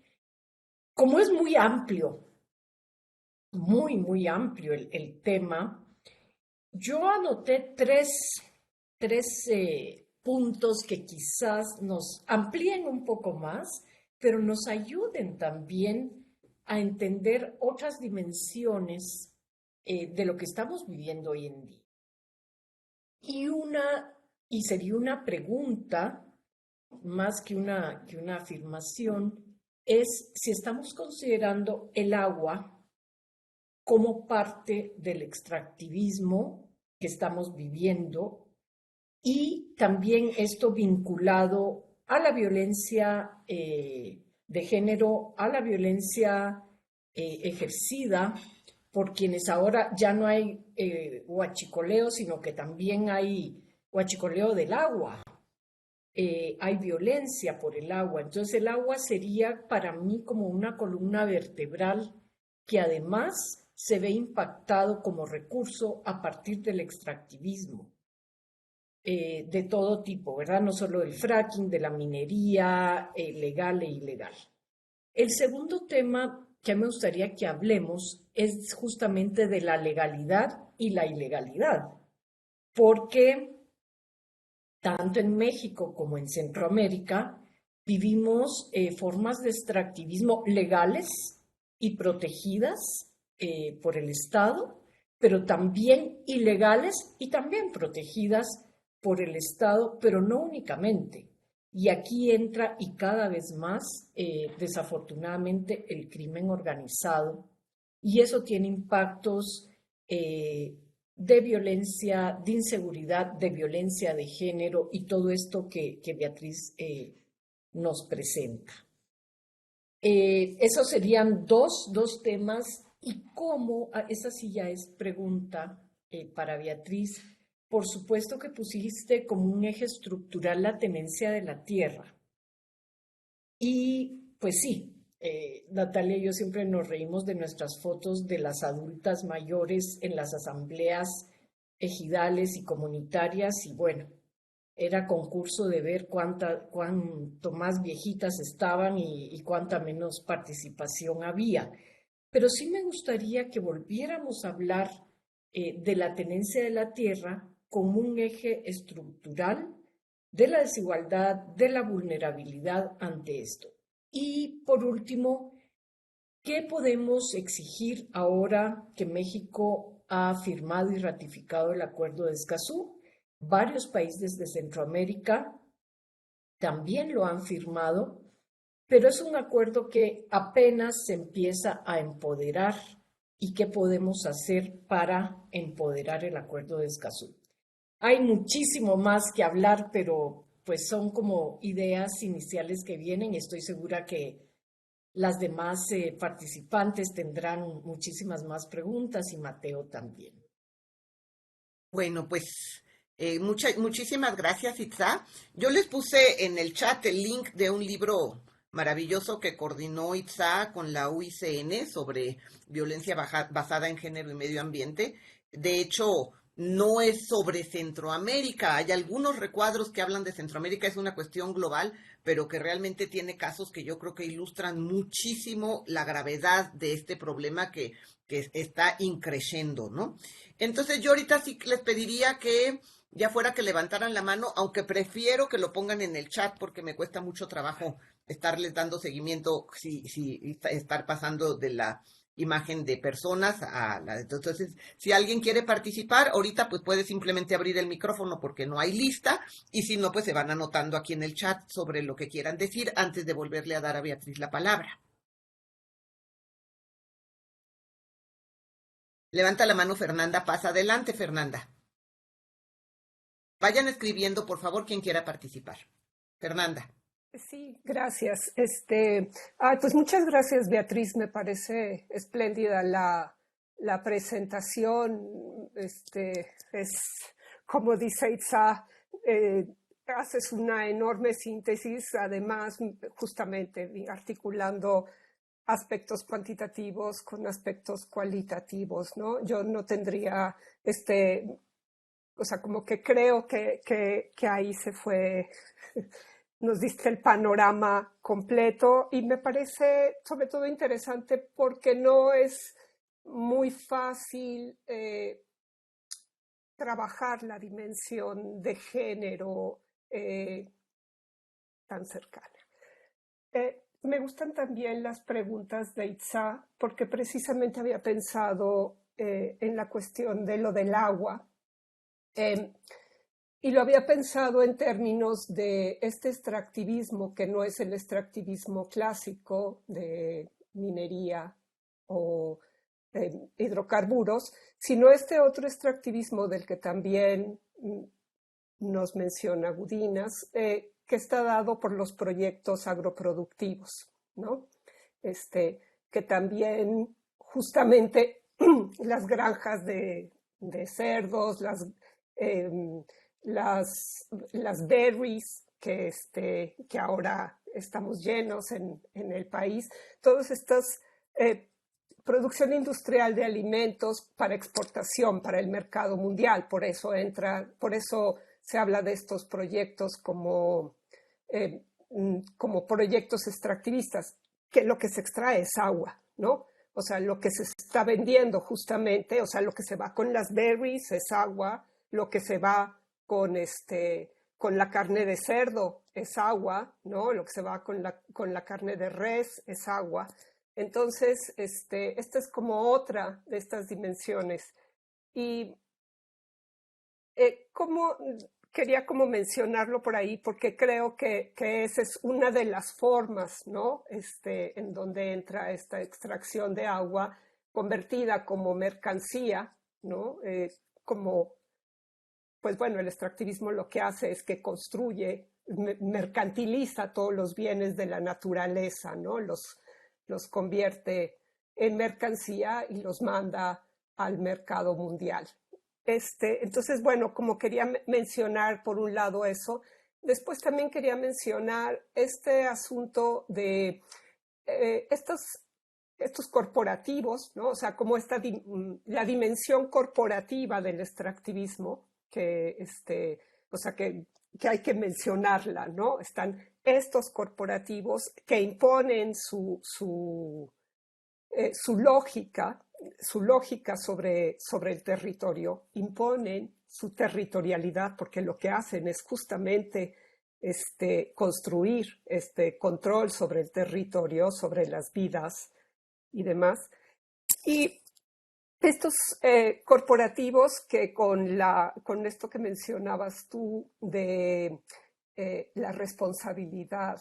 Como es muy amplio el tema, yo anoté tres puntos que quizás nos amplíen un poco más, pero nos ayuden también a entender otras dimensiones de lo que estamos viviendo hoy en día. Y sería una pregunta más que una afirmación, es si estamos considerando el agua como parte del extractivismo que estamos viviendo y también esto vinculado a la violencia de género, a la violencia ejercida por quienes ahora ya no hay huachicoleo, sino que también hay huachicoleo del agua. Hay violencia por el agua. Entonces el agua sería para mí como una columna vertebral que además se ve impactado como recurso a partir del extractivismo de todo tipo, ¿verdad? No solo del fracking, de la minería legal e ilegal. El segundo tema que me gustaría que hablemos es justamente de la legalidad y la ilegalidad, porque tanto en México como en Centroamérica vivimos formas de extractivismo legales y protegidas por el Estado, pero también ilegales y también protegidas por el Estado, pero no únicamente. Y aquí entra y cada vez más, desafortunadamente, el crimen organizado. Y eso tiene impactos de violencia, de inseguridad, de violencia de género y todo esto que Beatriz nos presenta. Esos serían dos temas y cómo, esa sí ya es pregunta para Beatriz. Por supuesto que pusiste como un eje estructural la tenencia de la tierra. Y pues sí, Natalia y yo siempre nos reímos de nuestras fotos de las adultas mayores en las asambleas ejidales y comunitarias y bueno, era concurso de ver cuánto más viejitas estaban y cuánta menos participación había. Pero sí me gustaría que volviéramos a hablar de la tenencia de la tierra como un eje estructural de la desigualdad, de la vulnerabilidad ante esto. Y por último, ¿qué podemos exigir ahora que México ha firmado y ratificado el Acuerdo de Escazú? Varios países de Centroamérica también lo han firmado, pero es un acuerdo que apenas se empieza a empoderar. ¿Y qué podemos hacer para empoderar el Acuerdo de Escazú? Hay muchísimo más que hablar, pero pues son como ideas iniciales que vienen. Estoy segura que las demás participantes tendrán muchísimas más preguntas y Mateo también. Bueno, pues muchísimas gracias, Itza. Yo les puse en el chat el link de un libro maravilloso que coordinó Itza con la UICN sobre violencia basada en género y medio ambiente. De hecho, no es sobre Centroamérica. Hay algunos recuadros que hablan de Centroamérica, es una cuestión global, pero que realmente tiene casos que yo creo que ilustran muchísimo la gravedad de este problema que está increciendo, ¿no? Entonces yo ahorita sí les pediría que ya fuera que levantaran la mano, aunque prefiero que lo pongan en el chat porque me cuesta mucho trabajo estarles dando seguimiento, si estar pasando de la imagen de personas a la... Entonces, si alguien quiere participar, ahorita pues puede simplemente abrir el micrófono porque no hay lista y si no, pues se van anotando aquí en el chat sobre lo que quieran decir antes de volverle a dar a Beatriz la palabra. Levanta la mano Fernanda, pasa adelante Fernanda. Vayan escribiendo, por favor, quien quiera participar. Fernanda. Sí, gracias. Pues muchas gracias, Beatriz. Me parece espléndida la presentación. Es, como dice Itza, haces una enorme síntesis, además, justamente articulando aspectos cuantitativos con aspectos cualitativos, ¿no? Yo no tendría o sea, como que creo que ahí se fue, nos diste el panorama completo y me parece sobre todo interesante porque no es muy fácil trabajar la dimensión de género tan cercana. Me gustan también las preguntas de Itza porque precisamente había pensado en la cuestión de lo del agua. Y lo había pensado en términos de este extractivismo, que no es el extractivismo clásico de minería o hidrocarburos, sino este otro extractivismo del que también nos menciona Gudinas, que está dado por los proyectos agroproductivos, ¿no? Que también justamente las granjas de cerdos, eh, las berries que ahora estamos llenos en el país, todas estas producción industrial de alimentos para exportación para el mercado mundial. Por eso se habla de estos proyectos como proyectos extractivistas, que lo que se extrae es agua, ¿no? O sea, lo que se está vendiendo justamente, o sea, lo que se va con las berries es agua, lo que se va con la carne de cerdo es agua, ¿no? Lo que se va con la carne de res es agua. Entonces, esta es como otra de estas dimensiones. Y quería como mencionarlo por ahí, porque creo que esa es una de las formas, ¿no? En donde entra esta extracción de agua convertida como mercancía, ¿no? Pues bueno, el extractivismo lo que hace es que construye, mercantiliza todos los bienes de la naturaleza, ¿no? Los convierte en mercancía y los manda al mercado mundial. Entonces, bueno, como quería mencionar por un lado eso, después también quería mencionar este asunto de estos corporativos, ¿no? O sea, como la dimensión corporativa del extractivismo, o sea, que hay que mencionarla, ¿no? Están estos corporativos que imponen su lógica sobre el territorio, imponen su territorialidad, porque lo que hacen es justamente construir este control sobre el territorio, sobre las vidas y demás. Y estos corporativos que con esto que mencionabas tú de la responsabilidad,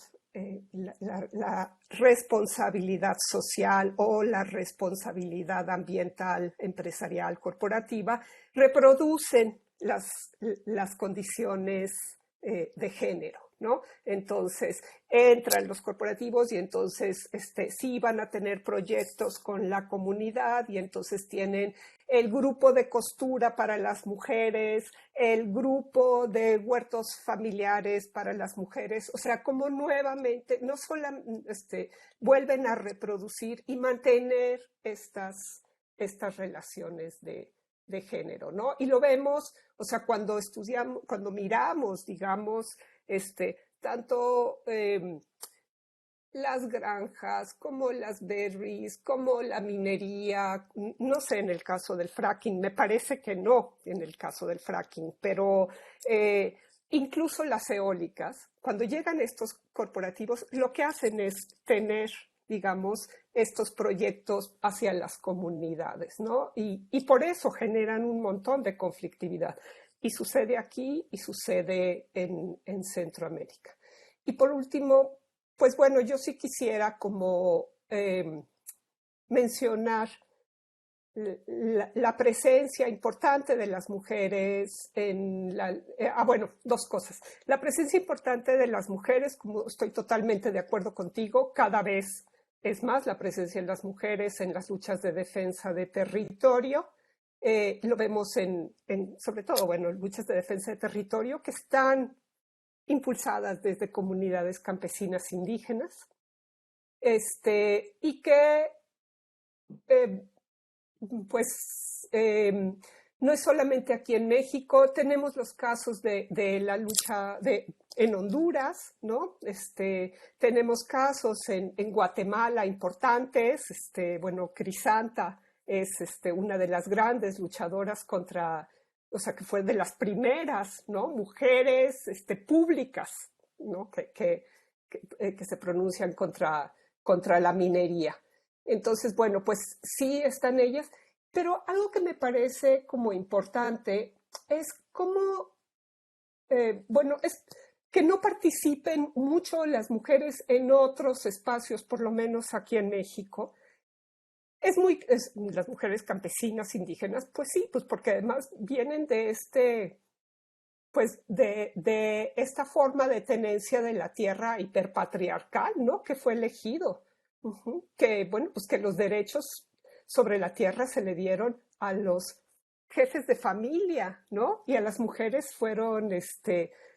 la responsabilidad social o la responsabilidad ambiental, empresarial, corporativa, reproducen las condiciones de género, ¿no? Entonces, entran los corporativos y entonces sí van a tener proyectos con la comunidad y entonces tienen el grupo de costura para las mujeres, el grupo de huertos familiares para las mujeres, o sea, como nuevamente, no solamente vuelven a reproducir y mantener estas relaciones de género, ¿no? Y lo vemos, o sea, cuando estudiamos, cuando miramos, digamos, tanto las granjas, como las berries, como la minería, no sé en el caso del fracking, me parece que no en el caso del fracking, pero incluso las eólicas, cuando llegan estos corporativos, lo que hacen es tener, digamos, estos proyectos hacia las comunidades, ¿no? Y por eso generan un montón de conflictividad. Y sucede aquí y sucede en Centroamérica. Y por último, pues bueno, yo sí quisiera como mencionar la presencia importante de las mujeres bueno, dos cosas. La presencia importante de las mujeres, como estoy totalmente de acuerdo contigo, cada vez es más la presencia de las mujeres en las luchas de defensa de territorio. Lo vemos sobre todo, bueno, luchas de defensa de territorio que están impulsadas desde comunidades campesinas indígenas, y que pues no es solamente aquí en México, tenemos los casos de la lucha en Honduras, ¿no? Tenemos casos en Guatemala importantes, bueno, Crisanta es una de las grandes luchadoras contra, o sea, que fue de las primeras, ¿no? Mujeres públicas, ¿no? Que se pronuncian contra la minería. Entonces, bueno, pues sí están ellas, pero algo que me parece como importante es cómo bueno, es que no participen mucho las mujeres en otros espacios, por lo menos aquí en México. Las mujeres campesinas, indígenas, pues sí, pues porque además vienen de pues de esta forma de tenencia de la tierra hiperpatriarcal, ¿no? Que fue elegido. Que, bueno, pues que los derechos sobre la tierra se le dieron a los jefes de familia, ¿no? Y a las mujeres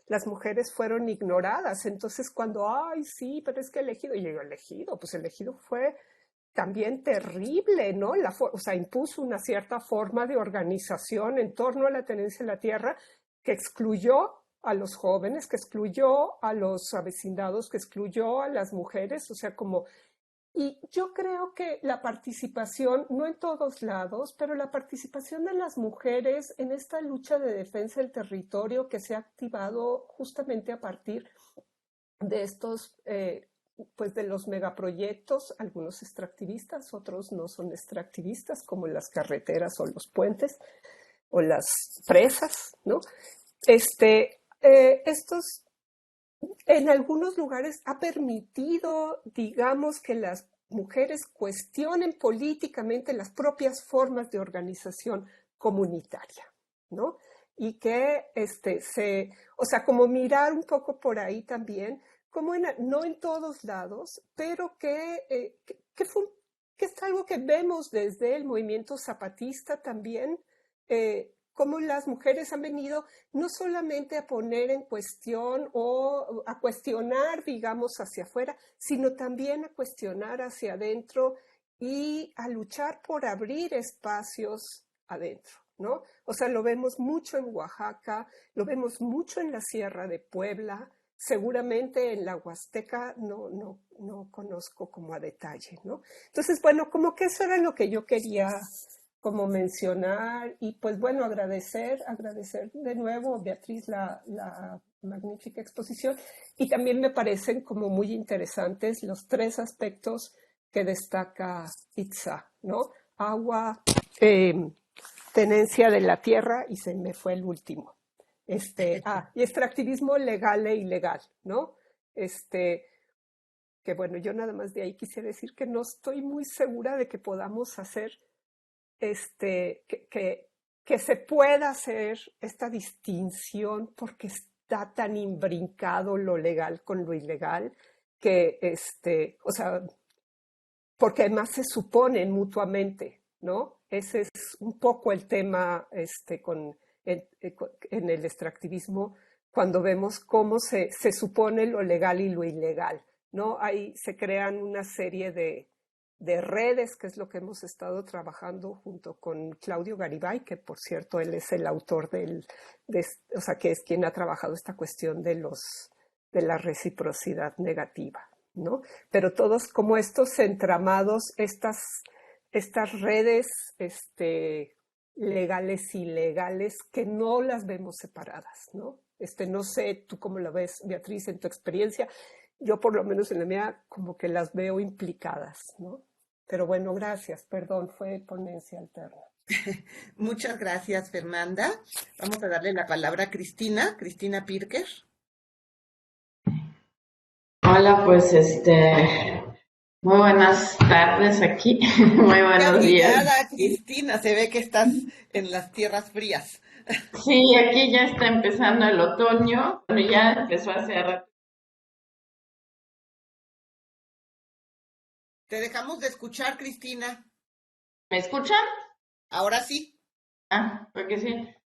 las mujeres fueron ignoradas. Entonces, cuando, ay, sí, pero es que elegido, y yo digo, elegido, pues elegido fue también terrible, ¿no? O sea, impuso una cierta forma de organización en torno a la tenencia de la tierra que excluyó a los jóvenes, que excluyó a los avecindados, que excluyó a las mujeres, o sea, como... Y yo creo que la participación, no en todos lados, pero la participación de las mujeres en esta lucha de defensa del territorio que se ha activado justamente a partir de estos, pues de los megaproyectos, algunos extractivistas, otros no son extractivistas, como las carreteras o los puentes o las presas, ¿no? Estos en algunos lugares ha permitido, digamos, que las mujeres cuestionen políticamente las propias formas de organización comunitaria, ¿no? Y que o sea, como mirar un poco por ahí también, como no en todos lados, pero que es algo que vemos desde el movimiento zapatista también, cómo las mujeres han venido no solamente a poner en cuestión o a cuestionar, digamos, hacia afuera, sino también a cuestionar hacia adentro y a luchar por abrir espacios adentro, ¿no? O sea, lo vemos mucho en Oaxaca, lo vemos mucho en la Sierra de Puebla, seguramente en la Huasteca no conozco como a detalle, ¿no? Entonces, bueno, como que eso era lo que yo quería como mencionar y pues bueno, agradecer de nuevo, Beatriz, la magnífica exposición y también me parecen como muy interesantes los 3 aspectos que destaca Itza, ¿no? Agua, tenencia de la tierra y se me fue el último. Y extractivismo legal e ilegal, ¿no? Que bueno, yo nada más de ahí quisiera decir que no estoy muy segura de que podamos hacer que se pueda hacer esta distinción porque está tan imbrincado lo legal con lo ilegal que, o sea, porque además se suponen mutuamente, ¿no? Ese es un poco el tema en el extractivismo cuando vemos cómo se supone lo legal y lo ilegal, ¿no? Ahí se crean una serie de redes, que es lo que hemos estado trabajando junto con Claudio Garibay, que por cierto él es el autor o sea, que es quien ha trabajado esta cuestión de la reciprocidad negativa, ¿no? Pero todos como estos entramados, estas redes legales y ilegales que no las vemos separadas, ¿no? No sé tú cómo la ves, Beatriz, en tu experiencia. Yo por lo menos en la mía como que las veo implicadas, ¿no? Pero bueno, gracias, perdón, fue ponencia alterna. Muchas gracias, Fernanda. Vamos a darle la palabra a Cristina Pirker. Hola, pues muy buenas tardes aquí, muy buenos días. Cristina, se ve que estás en las tierras frías. Sí, aquí ya está empezando el otoño, bueno, ya empezó hace rato. Te dejamos de escuchar, Cristina. ¿Me escuchan? Ahora sí. Ah, porque sí.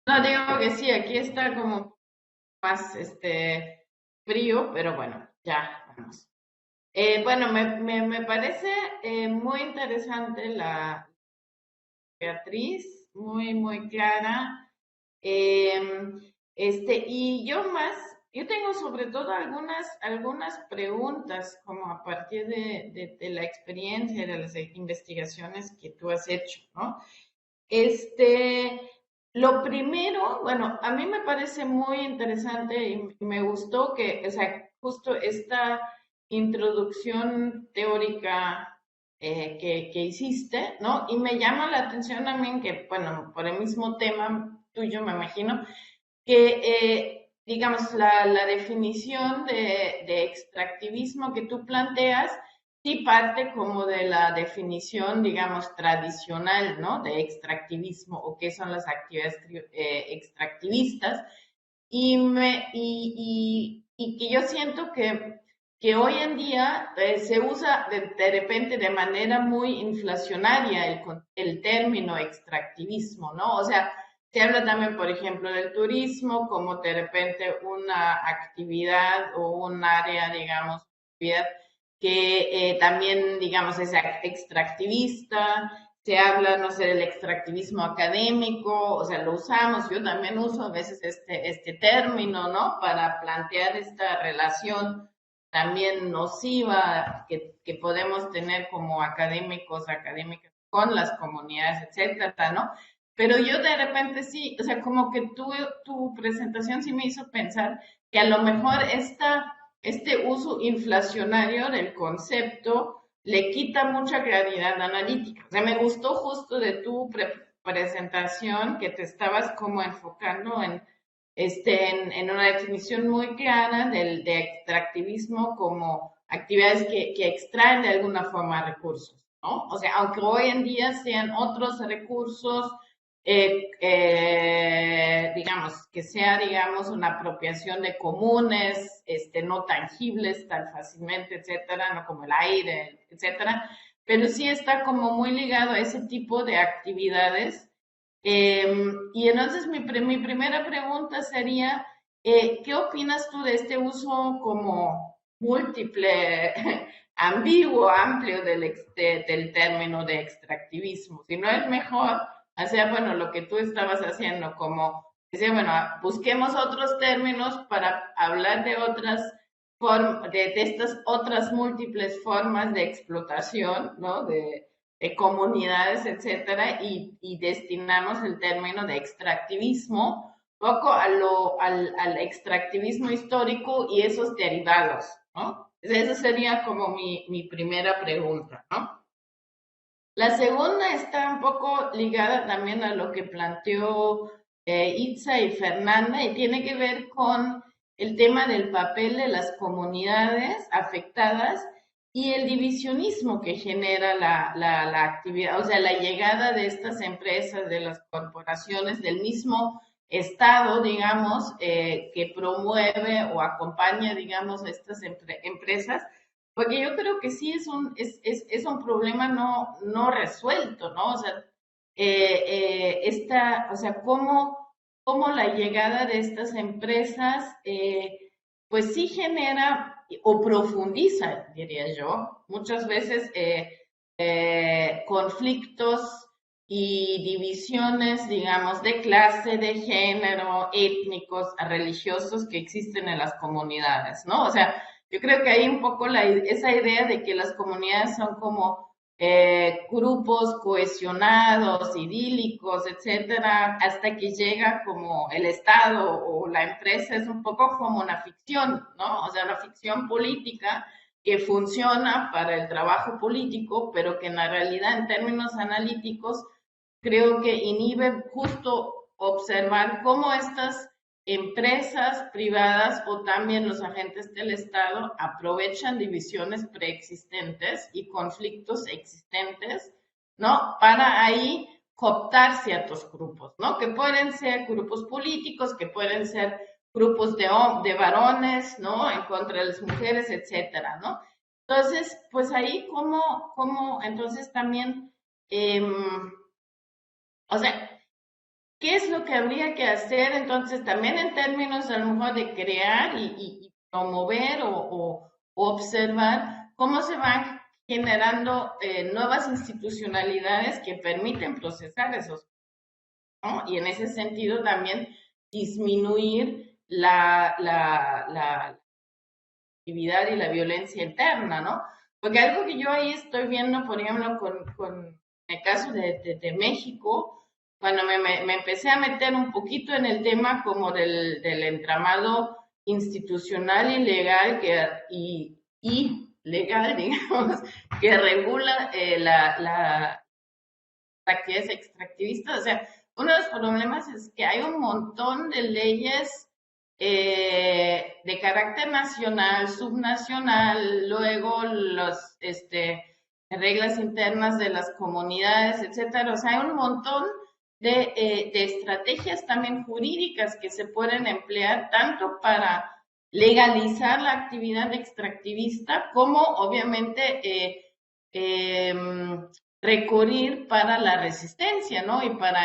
No, digo que sí, aquí está como más frío, pero bueno, ya vamos. Bueno, me parece muy interesante la Beatriz, muy clara. Y yo tengo sobre todo algunas preguntas como a partir de la experiencia, de las investigaciones que tú has hecho, ¿no? Lo primero, bueno, a mí me parece muy interesante y me gustó que, o sea, justo esta introducción teórica que hiciste, ¿no? Y me llama la atención también que, bueno, por el mismo tema tuyo, me imagino, que digamos, la definición de extractivismo que tú planteas sí parte como de la definición, digamos, tradicional, ¿no? De extractivismo o qué son las actividades extractivistas y que yo siento que hoy en día se usa de repente de manera muy inflacionaria el término extractivismo, ¿no? O sea, se habla también, por ejemplo, del turismo como de repente una actividad o un área, digamos, actividad que también, digamos, es extractivista. Se habla, no sé, del extractivismo académico, o sea, lo usamos, yo también uso a veces este término, ¿no? Para plantear esta relación también nociva que podemos tener como académicos, académicas con las comunidades, etcétera, ¿no? Pero yo de repente sí, o sea, como que tu presentación sí me hizo pensar que a lo mejor este uso inflacionario del concepto le quita mucha claridad analítica. O sea, me gustó justo de tu presentación que te estabas como enfocando en una definición muy clara de extractivismo como actividades que extraen de alguna forma recursos, ¿no? O sea, aunque hoy en día sean otros recursos, digamos, que sea, digamos, una apropiación de comunes, no tangibles tan fácilmente, etcétera, no como el aire, etcétera, pero sí está como muy ligado a ese tipo de actividades. Y entonces mi primera pregunta sería, ¿qué opinas tú de este uso como múltiple, ambiguo, amplio del término de extractivismo? Si no es mejor hacer, bueno, lo que tú estabas haciendo, como decir, bueno, busquemos otros términos para hablar de otras de estas otras múltiples formas de explotación, ¿no? De comunidades, etcétera, y destinamos el término de extractivismo poco al extractivismo histórico y esos derivados, ¿no? Esa sería como mi primera pregunta, ¿no? La segunda está un poco ligada también a lo que planteó Itza y Fernanda y tiene que ver con el tema del papel de las comunidades afectadas y el divisionismo que genera la actividad, o sea, la llegada de estas empresas, de las corporaciones, del mismo Estado, digamos, que promueve o acompaña, digamos, a estas empresas porque yo creo que sí es un problema no resuelto, ¿no? O sea, o sea, cómo la llegada de estas empresas, pues sí genera o profundiza, diría yo, muchas veces conflictos y divisiones, digamos, de clase, de género, étnicos, religiosos que existen en las comunidades, ¿no? O sea, yo creo que hay un poco esa idea de que las comunidades son como grupos cohesionados, idílicos, etcétera, hasta que llega como el Estado o la empresa, es un poco como una ficción, ¿no? O sea, una ficción política que funciona para el trabajo político, pero que en la realidad, en términos analíticos, creo que inhibe justo observar cómo estas empresas privadas o también los agentes del Estado aprovechan divisiones preexistentes y conflictos existentes, ¿no? Para ahí cooptar ciertos grupos, ¿no? Que pueden ser grupos políticos, que pueden ser grupos de varones, ¿no? En contra de las mujeres, etcétera, ¿no? Entonces, pues ahí entonces también, o sea, ¿qué es lo que habría que hacer entonces también en términos a lo mejor de crear y promover o observar cómo se van generando nuevas institucionalidades que permiten procesar esos, ¿no? Y en ese sentido también disminuir la actividad y la violencia interna, ¿no? Porque algo que yo ahí estoy viendo, por ejemplo, con el caso de México, cuando me empecé a meter un poquito en el tema como del entramado institucional y legal y legal, digamos, que regula las actividades extractivistas. O sea, uno de los problemas es que hay un montón de leyes de carácter nacional, subnacional, luego los reglas internas de las comunidades, etcétera. O sea, hay un montón de estrategias también jurídicas que se pueden emplear tanto para legalizar la actividad extractivista como obviamente recurrir para la resistencia, ¿no? Y para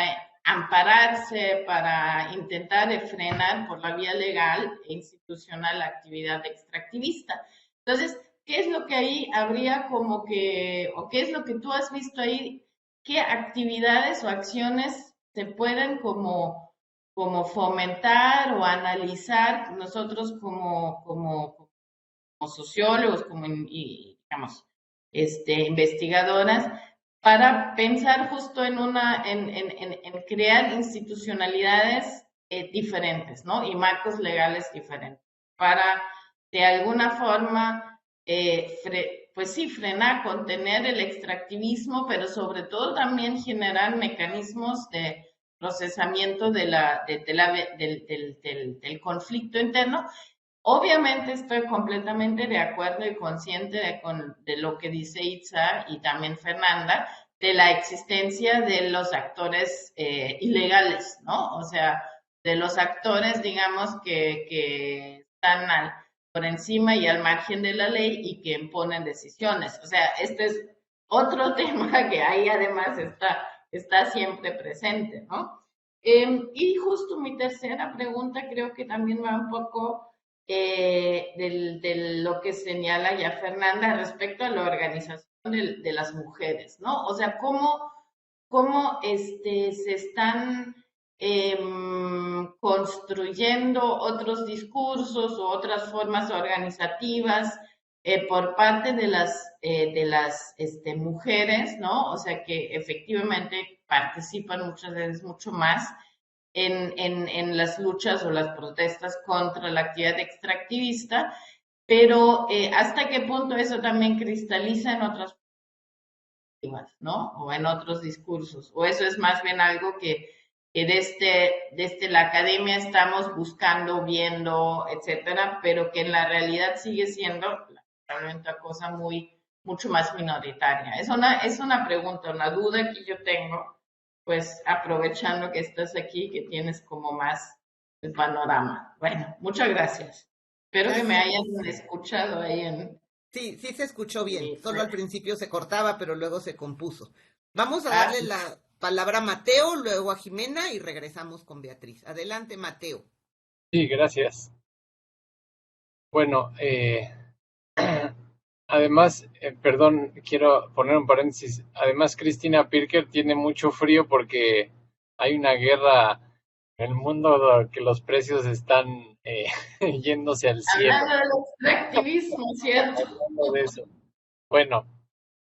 ampararse, para intentar frenar por la vía legal e institucional la actividad extractivista. Entonces, ¿qué es lo que ahí habría como que, o qué es lo que tú has visto ahí? ¿Qué actividades o acciones se pueden como fomentar o analizar nosotros como sociólogos, digamos, investigadoras, para pensar justo en crear institucionalidades diferentes, ¿no? Y marcos legales diferentes, para de alguna forma, pues sí, frenar, contener el extractivismo, pero sobre todo también generar mecanismos de procesamiento del conflicto interno. Obviamente estoy completamente de acuerdo y consciente de lo que dice Itza y también Fernanda, de la existencia de los actores ilegales, ¿no? O sea, de los actores, digamos, que están por encima y al margen de la ley y que imponen decisiones. O sea, este es otro tema que ahí además está siempre presente, ¿no? Y justo mi tercera pregunta creo que también va un poco de lo que señala ya Fernanda respecto a la organización de las mujeres, ¿no? O sea, cómo se están construyendo otros discursos o otras formas organizativas por parte de las mujeres, ¿no? O sea, que efectivamente participan muchas veces mucho más en las luchas o las protestas contra la actividad extractivista, pero hasta qué punto eso también cristaliza en otras perspectivas, ¿no? O en otros discursos, o eso es más bien algo que desde la academia estamos buscando, viendo, etcétera, pero que en la realidad sigue siendo lamentablemente una cosa mucho más minoritaria. Es una pregunta, una duda que yo tengo, pues aprovechando que estás aquí, que tienes como más el panorama. Bueno, muchas gracias. Espero que me Gracias. hayan escuchado ahí en... Sí, sí se escuchó bien. Sí, Solo al principio se cortaba, pero luego se compuso. Vamos a ah, darle la palabra a Mateo, luego a Jimena y regresamos con Beatriz. Adelante, Mateo. Sí, gracias. Bueno, además, perdón, quiero poner un paréntesis. Además, Cristina Pirker tiene mucho frío porque hay una guerra en el mundo que los precios están yéndose al cielo. hablando del extractivismo, ¿cierto? Hablando de eso. Bueno,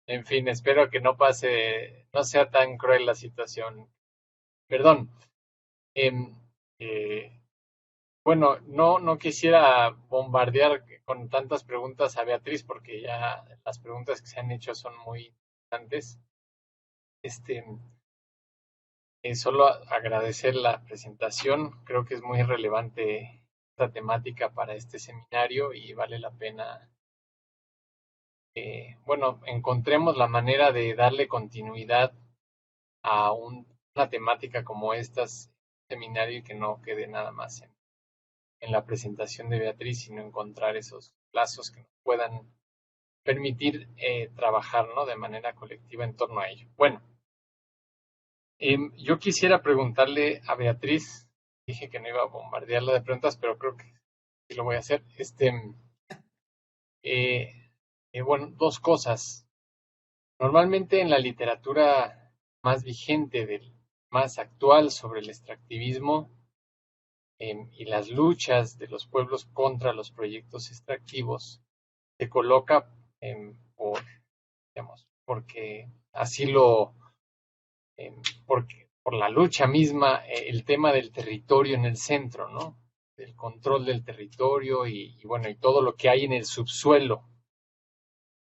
en fin, espero que no pase, no sea tan cruel la situación. Perdón. Em, eh, Bueno, no quisiera bombardear con tantas preguntas a Beatriz porque ya las preguntas que se han hecho son muy interesantes. Este, Solo agradecer la presentación. Creo que es muy relevante esta temática para este seminario y vale la pena bueno, encontremos la manera de darle continuidad a una temática como estas, seminario y que no quede nada más en la presentación de Beatriz, sino encontrar esos lazos que nos puedan permitir trabajar, ¿no?, de manera colectiva en torno a ello. Bueno, yo quisiera preguntarle a Beatriz, dije que no iba a bombardearla de preguntas, pero creo que sí lo voy a hacer. Bueno, dos cosas. Normalmente en la literatura más vigente, más actual sobre el extractivismo, y las luchas de los pueblos contra los proyectos extractivos se coloca porque así por la lucha misma, el tema del territorio en el centro, ¿no? El control del territorio y bueno, y todo lo que hay en el subsuelo.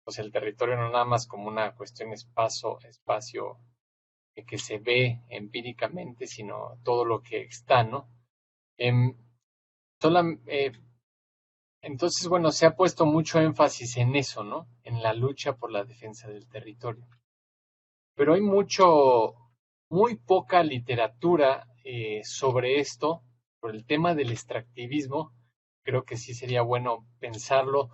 O sea, el territorio no nada más como una cuestión espacio que se ve empíricamente, sino todo lo que está, ¿no? Entonces, bueno, se ha puesto mucho énfasis en eso, ¿no? En la lucha por la defensa del territorio. Pero hay muy poca literatura sobre esto, por el tema del extractivismo. Creo que sí sería bueno pensarlo.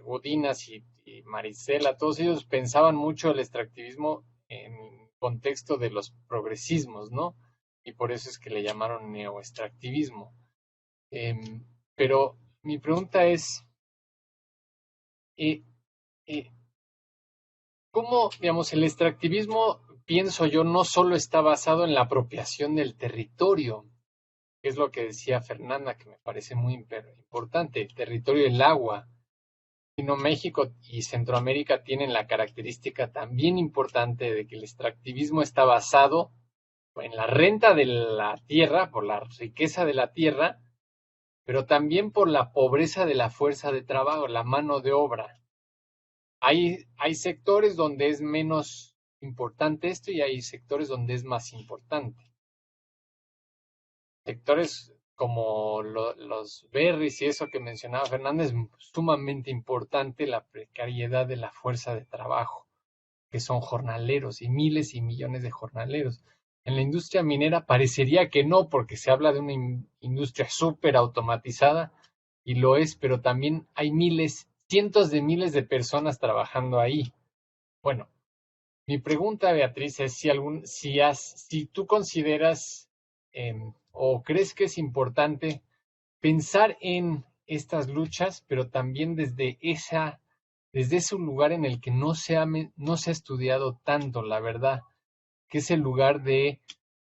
Godinas y Marisela, todos ellos pensaban mucho el extractivismo en contexto de los progresismos, ¿no? Y por eso es que le llamaron neoextractivismo. Pero mi pregunta es, eh, eh, ¿cómo, digamos, el extractivismo, pienso yo, no solo está basado en la apropiación del territorio, que es lo que decía Fernanda, que me parece muy importante, el territorio del agua, sino México y Centroamérica tienen la característica también importante de que el extractivismo está basado en la renta de la tierra, por la riqueza de la tierra, pero también por la pobreza de la fuerza de trabajo, la mano de obra. Hay sectores donde es menos importante esto y hay sectores donde es más importante. Sectores como los berries y eso que mencionaba Fernández, sumamente importante la precariedad de la fuerza de trabajo, que son jornaleros y miles y millones de jornaleros. En la industria minera parecería que no, porque se habla de una industria súper automatizada, y lo es, pero también hay cientos de miles de personas trabajando ahí. Bueno, mi pregunta, Beatriz, es si tú consideras o crees que es importante pensar en estas luchas, pero también desde ese lugar en el que no se ha estudiado tanto, la verdad, que es el lugar de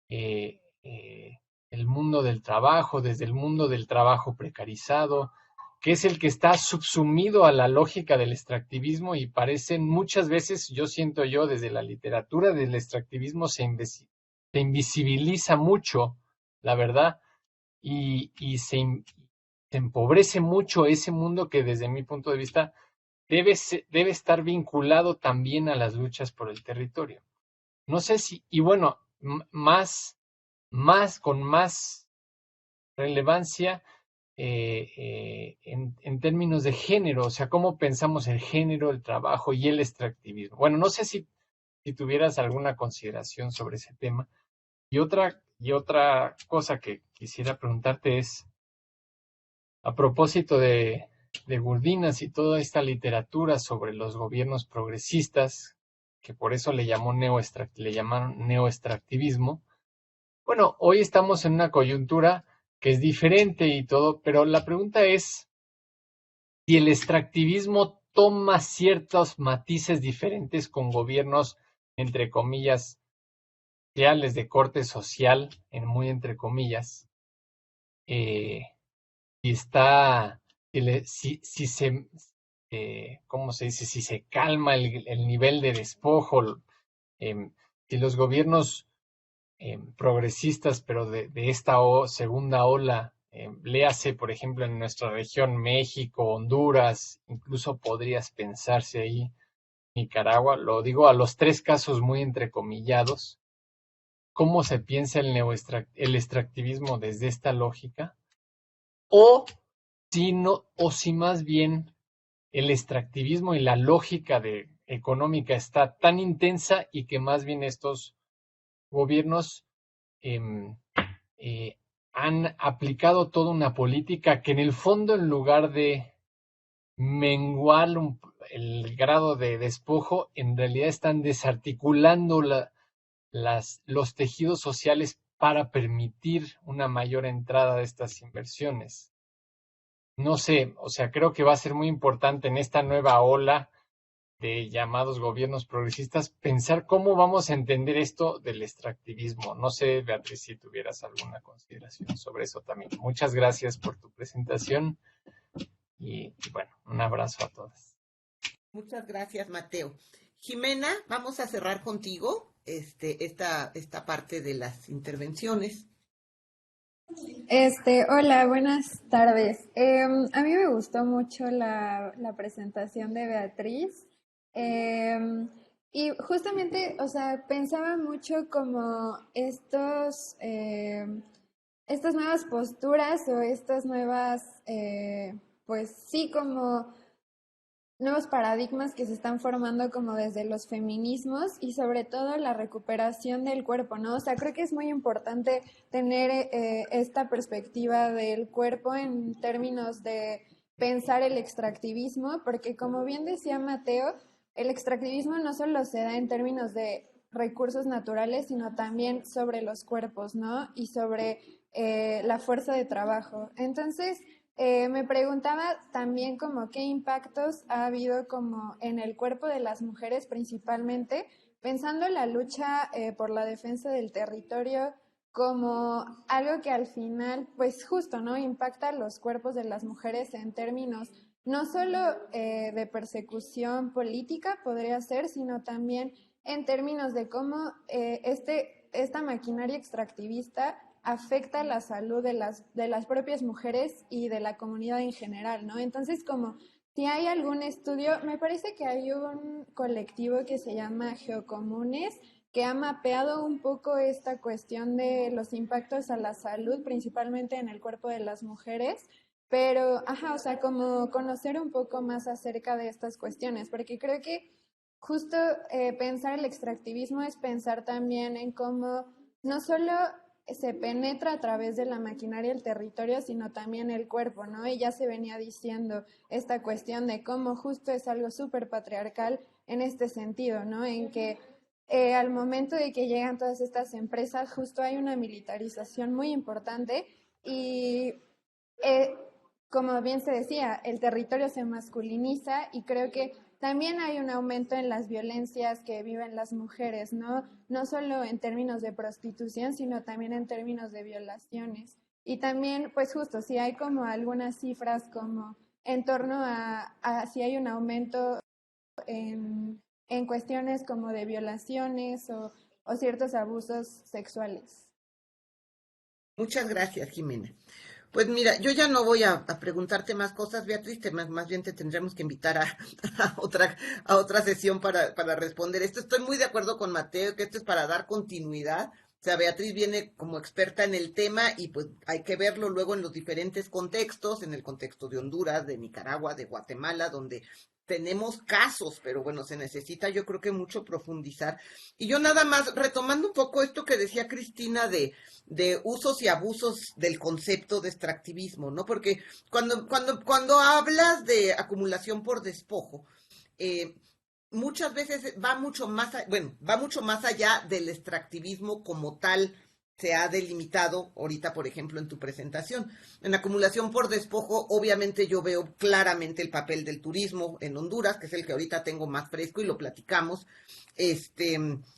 el mundo del trabajo, desde el mundo del trabajo precarizado, que es el que está subsumido a la lógica del extractivismo y parecen muchas veces, siento yo, desde la literatura del extractivismo se invisibiliza mucho, la verdad, y se empobrece mucho ese mundo que desde mi punto de vista debe estar vinculado también a las luchas por el territorio. No sé si, y bueno, con más relevancia en términos de género, o sea, cómo pensamos el género, el trabajo y el extractivismo. Bueno, no sé si tuvieras alguna consideración sobre ese tema. Y otra cosa que quisiera preguntarte es, a propósito de Gurdinas y toda esta literatura sobre los gobiernos progresistas, que por eso le llamaron neoextractivismo. Bueno, hoy estamos en una coyuntura que es diferente y todo, pero la pregunta es si el extractivismo toma ciertos matices diferentes con gobiernos, entre comillas, sociales de corte social, muy entre comillas, y está, si se, ¿cómo se dice? Si se calma el nivel de despojo, si los gobiernos progresistas, pero de esta segunda ola, léase, por ejemplo, en nuestra región, México, Honduras, incluso podrías pensarse ahí, Nicaragua, lo digo a los tres casos muy entrecomillados, ¿cómo se piensa el extractivismo desde esta lógica? O si más bien el extractivismo y la lógica económica está tan intensa y que más bien estos gobiernos han aplicado toda una política que en el fondo, en lugar de menguar el grado de despojo, en realidad están desarticulando los tejidos sociales para permitir una mayor entrada de estas inversiones. No sé, o sea, creo que va a ser muy importante en esta nueva ola de llamados gobiernos progresistas pensar cómo vamos a entender esto del extractivismo. No sé, Beatriz, si tuvieras alguna consideración sobre eso también. Muchas gracias por tu presentación y bueno, un abrazo a todas. Muchas gracias, Mateo. Jimena, vamos a cerrar contigo esta parte de las intervenciones. Hola, buenas tardes. A mí me gustó mucho la presentación de Beatriz. Y justamente, o sea, pensaba mucho como estas nuevas posturas o estas nuevas, pues sí, como nuevos paradigmas que se están formando como desde los feminismos y sobre todo la recuperación del cuerpo, ¿no? O sea, creo que es muy importante tener esta perspectiva del cuerpo en términos de pensar el extractivismo, porque como bien decía Mateo, el extractivismo no solo se da en términos de recursos naturales, sino también sobre los cuerpos, ¿no? Y sobre la fuerza de trabajo. Entonces, me preguntaba también como qué impactos ha habido como en el cuerpo de las mujeres principalmente, pensando en la lucha por la defensa del territorio como algo que al final, pues justo, ¿no? Impacta los cuerpos de las mujeres en términos no solo de persecución política, podría ser, sino también en términos de cómo esta maquinaria extractivista afecta la salud de las propias mujeres y de la comunidad en general, ¿no? Entonces, como si hay algún estudio, me parece que hay un colectivo que se llama Geocomunes, que ha mapeado un poco esta cuestión de los impactos a la salud, principalmente en el cuerpo de las mujeres, pero, ajá, o sea, como conocer un poco más acerca de estas cuestiones, porque creo que justo pensar el extractivismo es pensar también en cómo no solo se penetra a través de la maquinaria el territorio, sino también el cuerpo, ¿no? Y ya se venía diciendo esta cuestión de cómo justo es algo súper patriarcal en este sentido, ¿no? En que al momento de que llegan todas estas empresas, justo hay una militarización muy importante y eh, como bien se decía, el territorio se masculiniza y creo que también hay un aumento en las violencias que viven las mujeres, ¿no? No solo en términos de prostitución, sino también en términos de violaciones. Y también, pues justo, si hay como algunas cifras como en torno a si hay un aumento en cuestiones como de violaciones o ciertos abusos sexuales. Muchas gracias, Jimena. Pues mira, yo ya no voy a preguntarte más cosas, Beatriz, más bien te tendremos que invitar a otra sesión para responder esto. Estoy muy de acuerdo con Mateo, que esto es para dar continuidad. O sea, Beatriz viene como experta en el tema y pues hay que verlo luego en los diferentes contextos, en el contexto de Honduras, de Nicaragua, de Guatemala, donde tenemos casos, pero bueno, se necesita yo creo que mucho profundizar. Y yo nada más, retomando un poco esto que decía Cristina de usos y abusos del concepto de extractivismo, ¿no? Porque cuando hablas de acumulación por despojo, eh, muchas veces va mucho más, va mucho más allá del extractivismo como tal se ha delimitado ahorita, por ejemplo, en tu presentación. En acumulación por despojo, obviamente yo veo claramente el papel del turismo en Honduras, que es el que ahorita tengo más fresco y lo platicamos.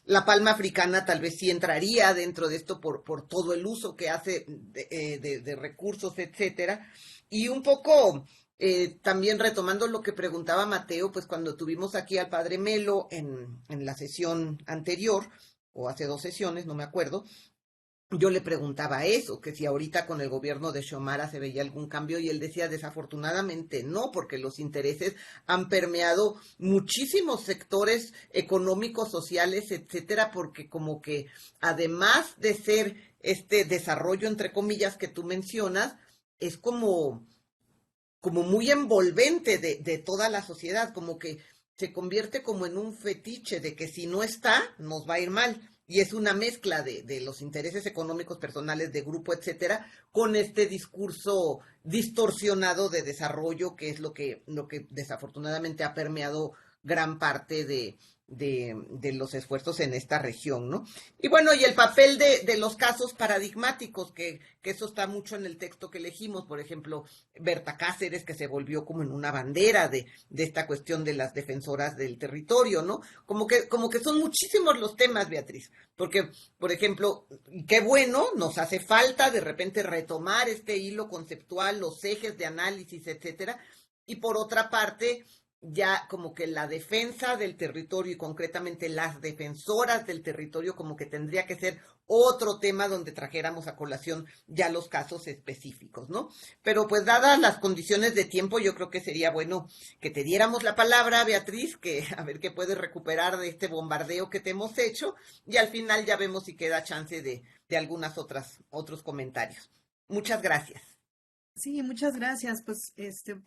La palma africana tal vez sí entraría dentro de esto por todo el uso que hace de recursos, etcétera. Y un poco también retomando lo que preguntaba Mateo, pues cuando tuvimos aquí al padre Melo en la sesión anterior, o hace 2 sesiones, no me acuerdo, yo le preguntaba eso, que si ahorita con el gobierno de Xiomara se veía algún cambio y él decía desafortunadamente no, porque los intereses han permeado muchísimos sectores económicos, sociales, etcétera, porque como que además de ser este desarrollo entre comillas que tú mencionas, es como muy envolvente de toda la sociedad, como que se convierte como en un fetiche de que si no está, nos va a ir mal. Y es una mezcla de los intereses económicos personales de grupo, etcétera, con este discurso distorsionado de desarrollo, que es lo que desafortunadamente ha permeado gran parte de los esfuerzos en esta región, ¿no? Y bueno, y el papel de los casos paradigmáticos, que eso está mucho en el texto que elegimos, por ejemplo, Berta Cáceres, que se volvió como en una bandera de esta cuestión de las defensoras del territorio, ¿no? Como que son muchísimos los temas, Beatriz, porque, por ejemplo, qué bueno, nos hace falta de repente retomar este hilo conceptual, los ejes de análisis, etcétera, y por otra parte, ya como que la defensa del territorio y concretamente las defensoras del territorio como que tendría que ser otro tema donde trajéramos a colación ya los casos específicos, ¿no? Pero pues dadas las condiciones de tiempo, yo creo que sería bueno que te diéramos la palabra, Beatriz, que a ver qué puedes recuperar de este bombardeo que te hemos hecho y al final ya vemos si queda chance de algunas otros comentarios. Muchas gracias. Sí, muchas gracias. Pues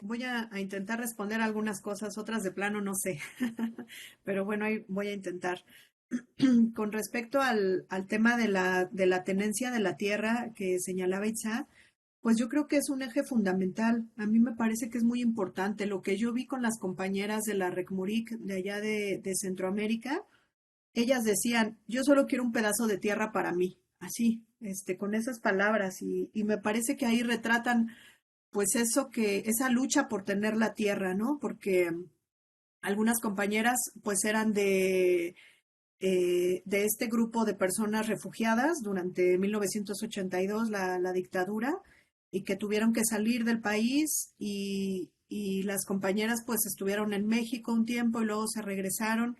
voy a intentar responder algunas cosas, otras de plano no sé, pero bueno, ahí voy a intentar. Con respecto al tema de la tenencia de la tierra que señalaba Itzá, pues yo creo que es un eje fundamental. A mí me parece que es muy importante. Lo que yo vi con las compañeras de la RECMURIC de allá de Centroamérica, ellas decían, yo solo quiero un pedazo de tierra para mí, así, con esas palabras, y me parece que ahí retratan pues eso esa lucha por tener la tierra, ¿no? Porque algunas compañeras pues eran de este grupo de personas refugiadas durante 1982, la dictadura, y que tuvieron que salir del país y las compañeras pues estuvieron en México un tiempo y luego se regresaron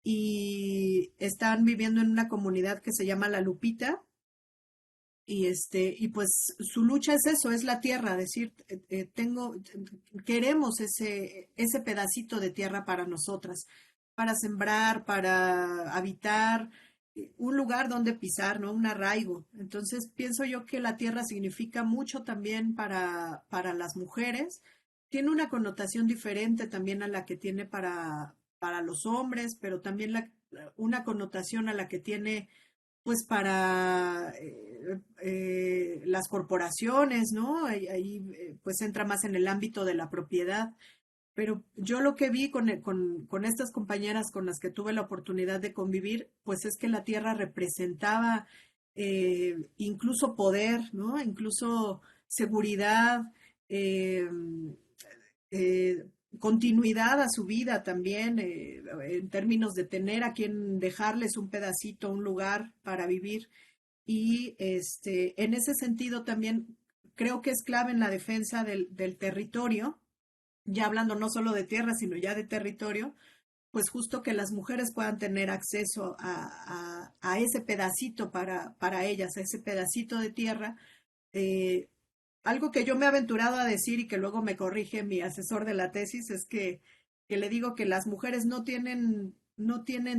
y están viviendo en una comunidad que se llama La Lupita, y pues su lucha es eso, es la tierra, decir, queremos ese pedacito de tierra para nosotras, para sembrar, para habitar, un lugar donde pisar, ¿no? Un arraigo. Entonces pienso yo que la tierra significa mucho también para las mujeres. Tiene una connotación diferente también a la que tiene para los hombres, pero también una connotación a la que tiene pues para las corporaciones, ¿no? Ahí, pues entra más en el ámbito de la propiedad. Pero yo lo que vi con estas compañeras con las que tuve la oportunidad de convivir, pues es que la tierra representaba incluso poder, ¿no? Incluso seguridad, eh, eh, continuidad a su vida también, en términos de tener a quien dejarles un pedacito, un lugar para vivir. Y en ese sentido también creo que es clave en la defensa del territorio, ya hablando no solo de tierra, sino ya de territorio, pues justo que las mujeres puedan tener acceso a ese pedacito para ellas, a ese pedacito de tierra. eh, Algo que yo me he aventurado a decir y que luego me corrige mi asesor de la tesis es que le digo que las mujeres no tienen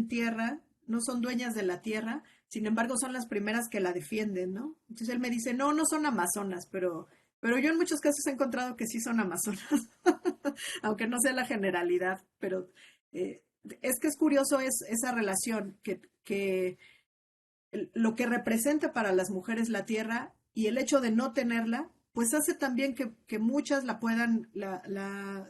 tierra, no son dueñas de la tierra, sin embargo son las primeras que la defienden, ¿no? Entonces él me dice, no, no son amazonas, pero yo en muchos casos he encontrado que sí son amazonas, aunque no sea la generalidad, pero es que es curioso esa relación que lo que representa para las mujeres la tierra y el hecho de no tenerla, pues hace también que muchas la puedan,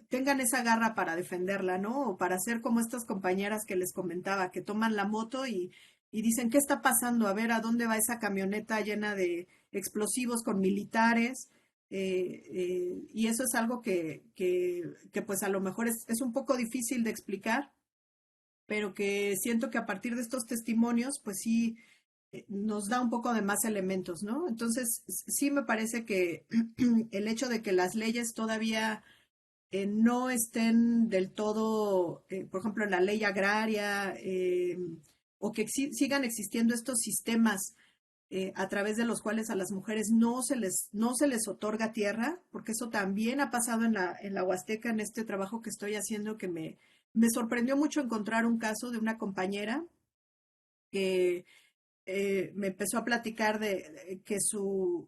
tengan esa garra para defenderla, ¿no? O para ser como estas compañeras que les comentaba, que toman la moto y dicen, ¿qué está pasando? A ver, ¿a dónde va esa camioneta llena de explosivos con militares? Y eso es algo que pues a lo mejor es un poco difícil de explicar, pero que siento que a partir de estos testimonios, pues sí, nos da un poco de más elementos, ¿no? Entonces, sí me parece que el hecho de que las leyes todavía no estén del todo, por ejemplo, en la ley agraria, o que sigan existiendo estos sistemas a través de los cuales a las mujeres no se les otorga tierra, porque eso también ha pasado en la Huasteca, en este trabajo que estoy haciendo, que me sorprendió mucho encontrar un caso de una compañera que me empezó a platicar de que su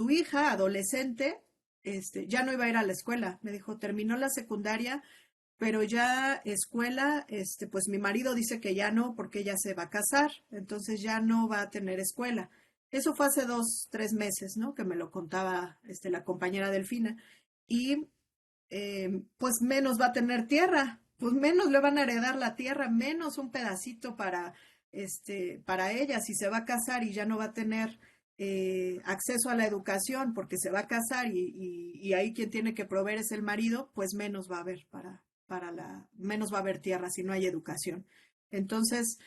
hija adolescente ya no iba a ir a la escuela. Me dijo, terminó la secundaria, pero ya escuela, pues mi marido dice que ya no, porque ella se va a casar, entonces ya no va a tener escuela. Eso fue hace 2, 3 meses, ¿no? Que me lo contaba la compañera Delfina. Y pues menos va a tener tierra, pues menos le van a heredar la tierra, menos un pedacito para ella, si se va a casar y ya no va a tener acceso a la educación porque se va a casar y ahí quien tiene que proveer es el marido, pues menos va a haber menos va a haber tierra si no hay educación. Entonces,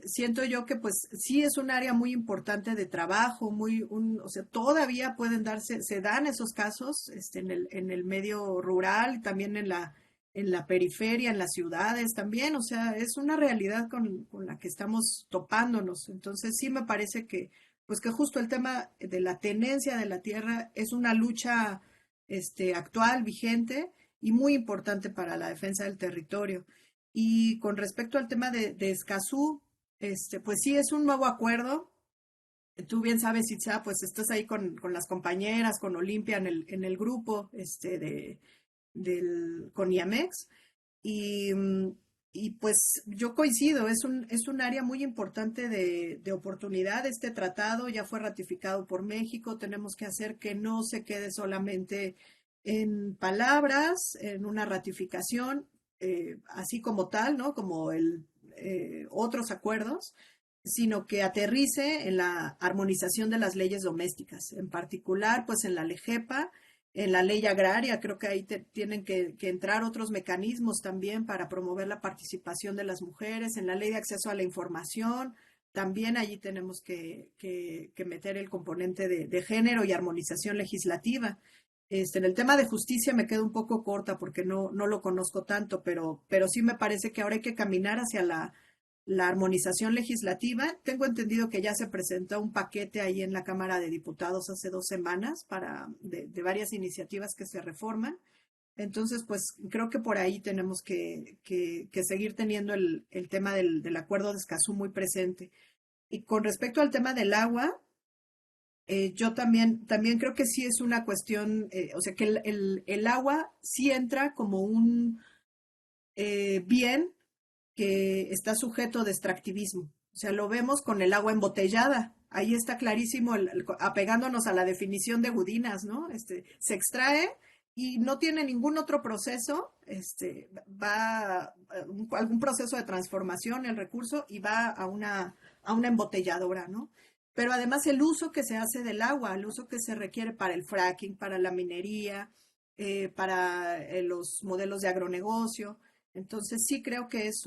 siento yo que pues sí es un área muy importante de trabajo, o sea, todavía pueden se dan esos casos en el medio rural, también en la periferia, en las ciudades también, o sea, es una realidad con la que estamos topándonos. Entonces sí me parece pues que justo el tema de la tenencia de la tierra es una lucha actual, vigente y muy importante para la defensa del territorio. Y con respecto al tema de Escazú, pues sí, es un nuevo acuerdo Tú bien sabes, Itza, pues estás ahí con las compañeras, con Olimpia en el grupo con IAMEX. Y, y pues yo coincido, es un área muy importante de oportunidad. Este tratado ya fue ratificado por México. Tenemos que hacer que no se quede solamente en palabras, en una ratificación, así como tal, ¿no? Como otros acuerdos, sino que aterrice en la armonización de las leyes domésticas, en particular, pues en la LEGEPA, en la ley agraria. Creo que ahí tienen que entrar otros mecanismos también para promover la participación de las mujeres, en la ley de acceso a la información. También allí tenemos que meter el componente de género y armonización legislativa. En el tema de justicia me quedo un poco corta porque no lo conozco tanto, pero sí me parece que ahora hay que caminar hacia la armonización legislativa. Tengo entendido que ya se presentó un paquete ahí en la Cámara de Diputados hace 2 semanas de varias iniciativas que se reforman. Entonces, pues creo que por ahí tenemos que seguir teniendo el tema del Acuerdo de Escazú muy presente. Y con respecto al tema del agua, yo también creo que sí es una cuestión, o sea, que el agua sí entra como un bien que está sujeto de extractivismo. O sea, lo vemos con el agua embotellada. Ahí está clarísimo, apegándonos a la definición de Gudinas, ¿no? Se extrae y no tiene ningún otro proceso, va algún proceso de transformación el recurso y va a una embotelladora, ¿no? Pero además el uso que se hace del agua, el uso que se requiere para el fracking, para la minería, para los modelos de agronegocio. Entonces sí creo que es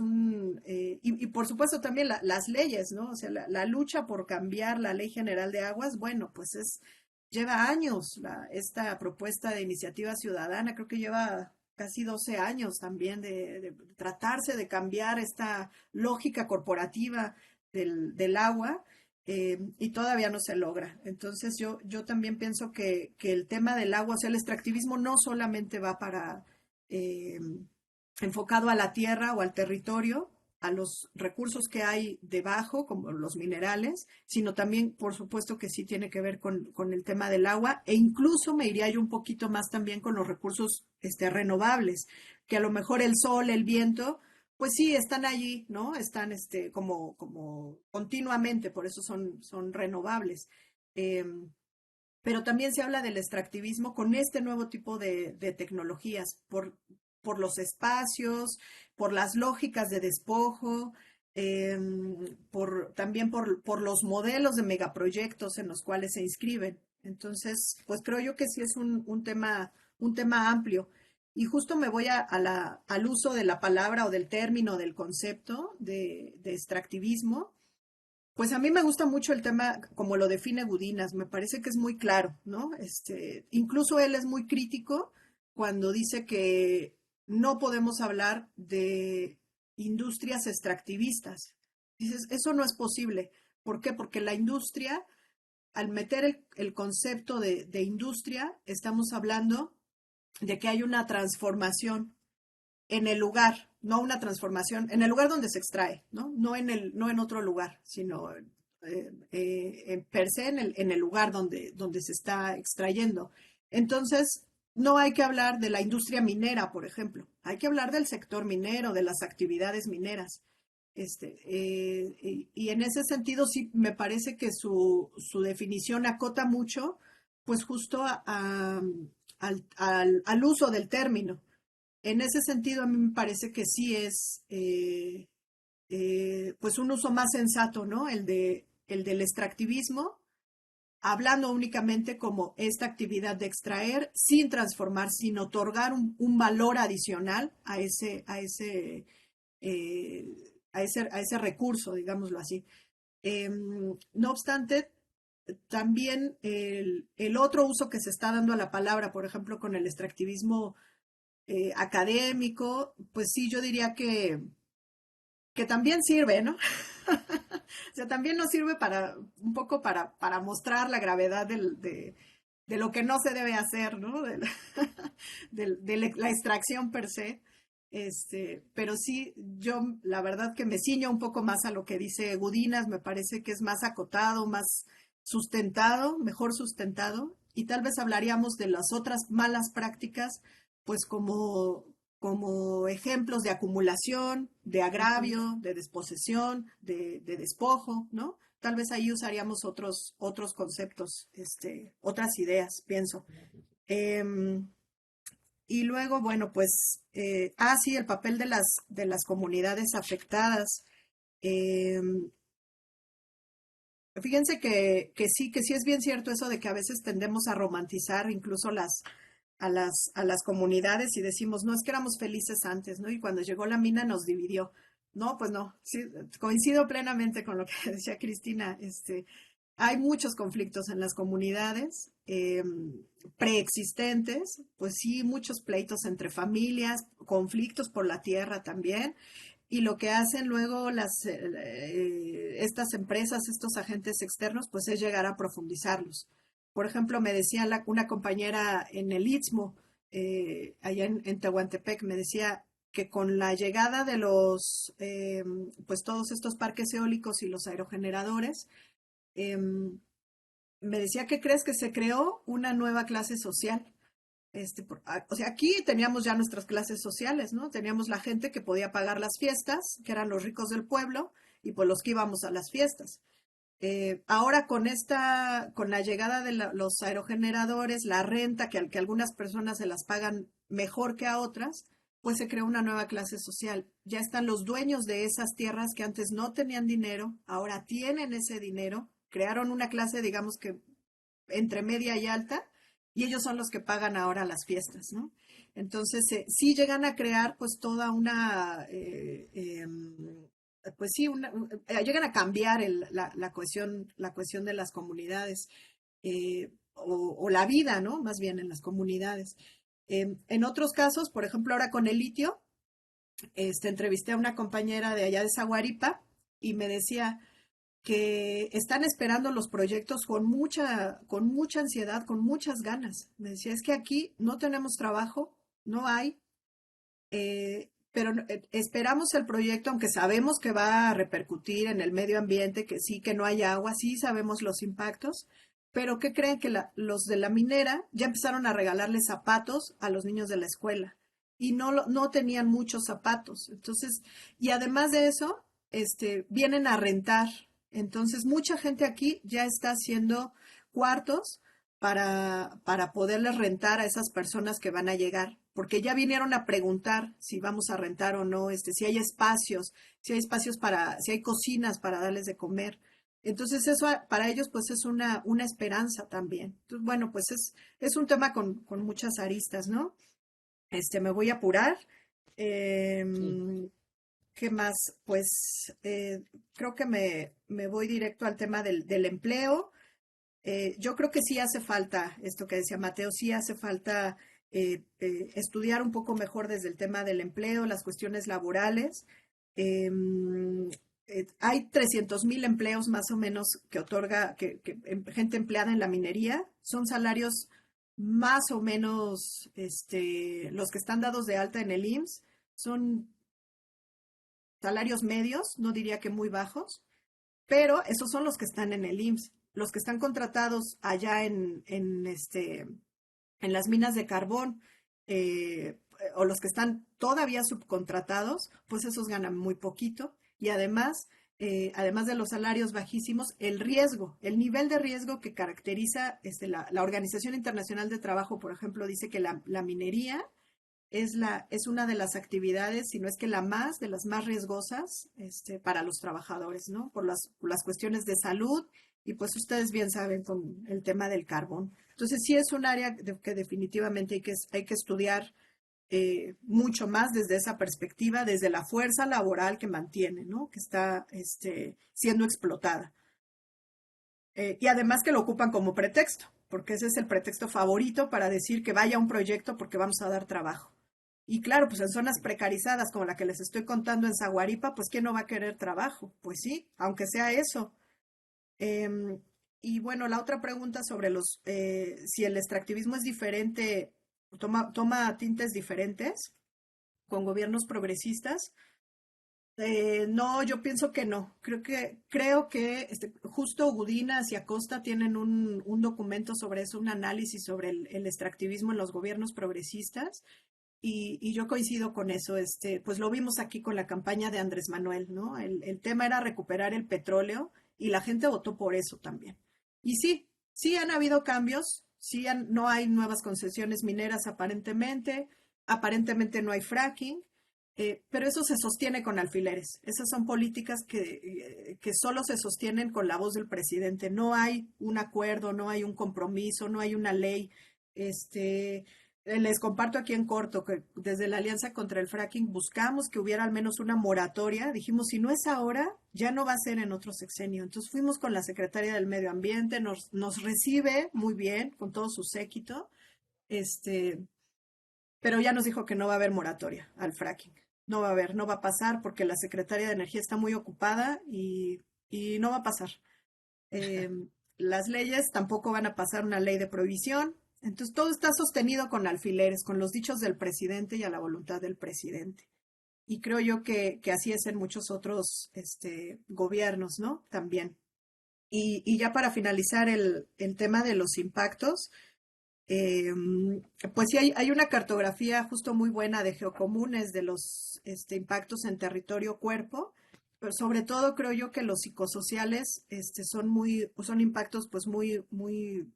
y por supuesto también las leyes, ¿no? O sea, la lucha por cambiar la Ley General de Aguas, bueno, pues lleva años esta propuesta de iniciativa ciudadana, creo que lleva casi 12 años también de tratarse de cambiar esta lógica corporativa del agua, y todavía no se logra. Entonces yo también pienso que el tema del agua, o sea, el extractivismo no solamente va para enfocado a la tierra o al territorio, a los recursos que hay debajo, como los minerales, sino también, por supuesto, que sí tiene que ver con el tema del agua, e incluso me iría yo un poquito más también con los recursos renovables, que a lo mejor el sol, el viento, pues sí, están allí, ¿no? Están como continuamente, por eso son renovables. Pero también se habla del extractivismo con este nuevo tipo de tecnologías, por los espacios, por las lógicas de despojo, también por los modelos de megaproyectos en los cuales se inscriben. Entonces, pues creo yo que sí es un tema amplio. Y justo me voy al uso de la palabra o del término, del concepto de extractivismo. Pues a mí me gusta mucho el tema como lo define Gudinas, me parece que es muy claro, ¿no? Incluso él es muy crítico cuando dice que no podemos hablar de industrias extractivistas. Dices, eso no es posible. ¿Por qué? Porque la industria, al meter el concepto de industria, estamos hablando de que hay una transformación en el lugar, no una transformación, en el lugar donde se extrae, ¿no? No en otro lugar, sino per se en el lugar donde se está extrayendo. Entonces, no hay que hablar de la industria minera, por ejemplo. Hay que hablar del sector minero, de las actividades mineras. Y en ese sentido sí me parece que su definición acota mucho, pues justo al uso del término. En ese sentido, a mí me parece que sí es pues un uso más sensato, ¿no? El del extractivismo, hablando únicamente como esta actividad de extraer sin transformar, sin otorgar un valor adicional a ese recurso, digámoslo así. No obstante, también el otro uso que se está dando a la palabra, por ejemplo, con el extractivismo académico, pues sí, yo diría que también sirve, ¿no? O sea, también nos sirve un poco para mostrar la gravedad de lo que no se debe hacer, ¿no? De la extracción per se. Pero sí, yo la verdad que me ciño un poco más a lo que dice Gudinas, me parece que es más acotado, más sustentado, mejor sustentado, y tal vez hablaríamos de las otras malas prácticas, pues como ejemplos de acumulación, de agravio, de desposesión, de despojo, ¿no? Tal vez ahí usaríamos otros conceptos, otras ideas, pienso. Em, y luego, bueno, pues, sí, el papel de las comunidades afectadas. Em, Fíjense que sí es bien cierto eso de que a veces tendemos a romantizar incluso a las comunidades y decimos, no, es que éramos felices antes, ¿no? Y cuando llegó la mina nos dividió. No, pues no, sí, coincido plenamente con lo que decía Cristina. Hay muchos conflictos en las comunidades preexistentes, pues sí, muchos pleitos entre familias, conflictos por la tierra también. Y lo que hacen luego estas empresas, estos agentes externos, pues es llegar a profundizarlos. Por ejemplo, me decía una compañera en el Istmo, allá en Tehuantepec, me decía que con la llegada de pues todos estos parques eólicos y los aerogeneradores, me decía que crees que se creó una nueva clase social. O sea, aquí teníamos ya nuestras clases sociales, ¿no? Teníamos la gente que podía pagar las fiestas, que eran los ricos del pueblo, y pues los que íbamos a las fiestas. Ahora con la llegada de los aerogeneradores, la renta, que algunas personas se las pagan mejor que a otras, pues se creó una nueva clase social. Ya están los dueños de esas tierras que antes no tenían dinero, ahora tienen ese dinero, crearon una clase, digamos que entre media y alta, y ellos son los que pagan ahora las fiestas, ¿no? Entonces, sí llegan a crear pues toda pues sí, llegan a cambiar la cohesión de las comunidades, o la vida, ¿no? Más bien en las comunidades. En otros casos, por ejemplo, ahora con el litio, entrevisté a una compañera de allá de Zaguaripa y me decía que están esperando los proyectos con mucha ansiedad, con muchas ganas. Me decía, es que aquí no tenemos trabajo, no hay, pero esperamos el proyecto, aunque sabemos que va a repercutir en el medio ambiente, que sí, que no hay agua, sí sabemos los impactos, pero ¿qué creen? Que los de la minera ya empezaron a regalarles zapatos a los niños de la escuela y no tenían muchos zapatos. Entonces, y además de eso, vienen a rentar. Entonces, mucha gente aquí ya está haciendo cuartos para poderles rentar a esas personas que van a llegar, porque ya vinieron a preguntar si vamos a rentar o no, si hay espacios, si hay cocinas para darles de comer. Entonces eso para ellos pues es una esperanza también. Entonces, bueno, pues es un tema con muchas aristas, ¿no? Me voy a apurar. Sí. ¿Qué más? Pues creo que me voy directo al tema del empleo. Yo creo que sí hace falta, esto que decía Mateo, sí hace falta estudiar un poco mejor desde el tema del empleo, las cuestiones laborales. Hay 300,000 empleos más o menos que otorga gente empleada en la minería. Son salarios más o menos, los que están dados de alta en el IMSS, son salarios medios, no diría que muy bajos, pero esos son los que están en el IMSS. Los que están contratados allá en las minas de carbón, o los que están todavía subcontratados, pues esos ganan muy poquito. Y además de los salarios bajísimos, el nivel de riesgo que caracteriza la Organización Internacional de Trabajo, por ejemplo, dice que la minería es una de las actividades, si no es que de las más riesgosas para los trabajadores, ¿no? Por las cuestiones de salud y pues ustedes bien saben con el tema del carbón. Entonces sí es un área que definitivamente hay que estudiar mucho más desde esa perspectiva, desde la fuerza laboral que mantiene, ¿no? Que está siendo explotada. Y además que lo ocupan como pretexto, porque ese es el pretexto favorito para decir que vaya a un proyecto porque vamos a dar trabajo. Y claro, pues en zonas precarizadas como la que les estoy contando en Zaguaripa, pues ¿quién no va a querer trabajo? Pues sí, aunque sea eso. Y bueno, la otra pregunta sobre si el extractivismo es diferente, toma tintes diferentes con gobiernos progresistas. No, yo pienso que no. Creo que justo Gudinas y Acosta tienen un documento sobre eso, un análisis sobre el extractivismo en los gobiernos progresistas. Y yo coincido con eso. Pues lo vimos aquí con la campaña de Andrés Manuel, ¿no? El tema era recuperar el petróleo y la gente votó por eso también. Y sí, sí han habido cambios, no hay nuevas concesiones mineras aparentemente no hay fracking, pero eso se sostiene con alfileres. Esas son políticas que solo se sostienen con la voz del presidente. No hay un acuerdo, no hay un compromiso, no hay una ley. Este, Les comparto aquí en corto que desde la Alianza contra el Fracking buscamos que hubiera al menos una moratoria. Dijimos, si no es ahora, ya no va a ser en otro sexenio. Entonces fuimos con la Secretaria del Medio Ambiente, nos recibe muy bien, con todo su séquito, pero ya nos dijo que no va a haber moratoria al fracking. No va a haber, no va a pasar porque la Secretaria de Energía está muy ocupada y no va a pasar. Eh, las leyes tampoco van a pasar una ley de prohibición. Entonces todo está sostenido con alfileres, con los dichos del presidente y a la voluntad del presidente. Y creo yo que así es en muchos otros gobiernos, ¿no? También. Y ya para finalizar el tema de los impactos, pues sí hay una cartografía justo muy buena de geocomunes de los impactos en territorio cuerpo, pero sobre todo creo yo que los psicosociales son impactos pues muy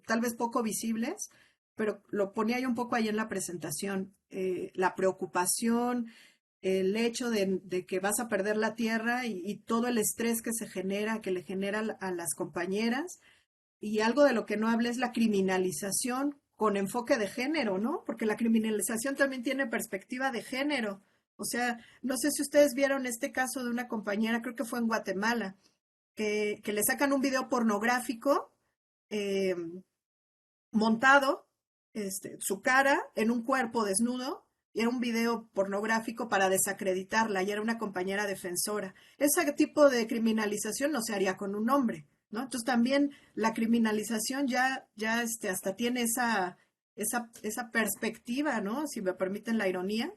tal vez poco visibles, pero lo ponía yo un poco ahí en la presentación, la preocupación, el hecho de que vas a perder la tierra y todo el estrés que le genera a las compañeras. Y algo de lo que no habla es la criminalización con enfoque de género, ¿no? Porque la criminalización también tiene perspectiva de género. O sea, no sé si ustedes vieron este caso de una compañera, creo que fue en Guatemala, que le sacan un video pornográfico eh, montado, su cara en un cuerpo desnudo, y era un video pornográfico para desacreditarla, y era una compañera defensora. Ese tipo de criminalización no se haría con un hombre, ¿no? Entonces también la criminalización ya hasta tiene esa perspectiva, ¿no? Si me permiten la ironía.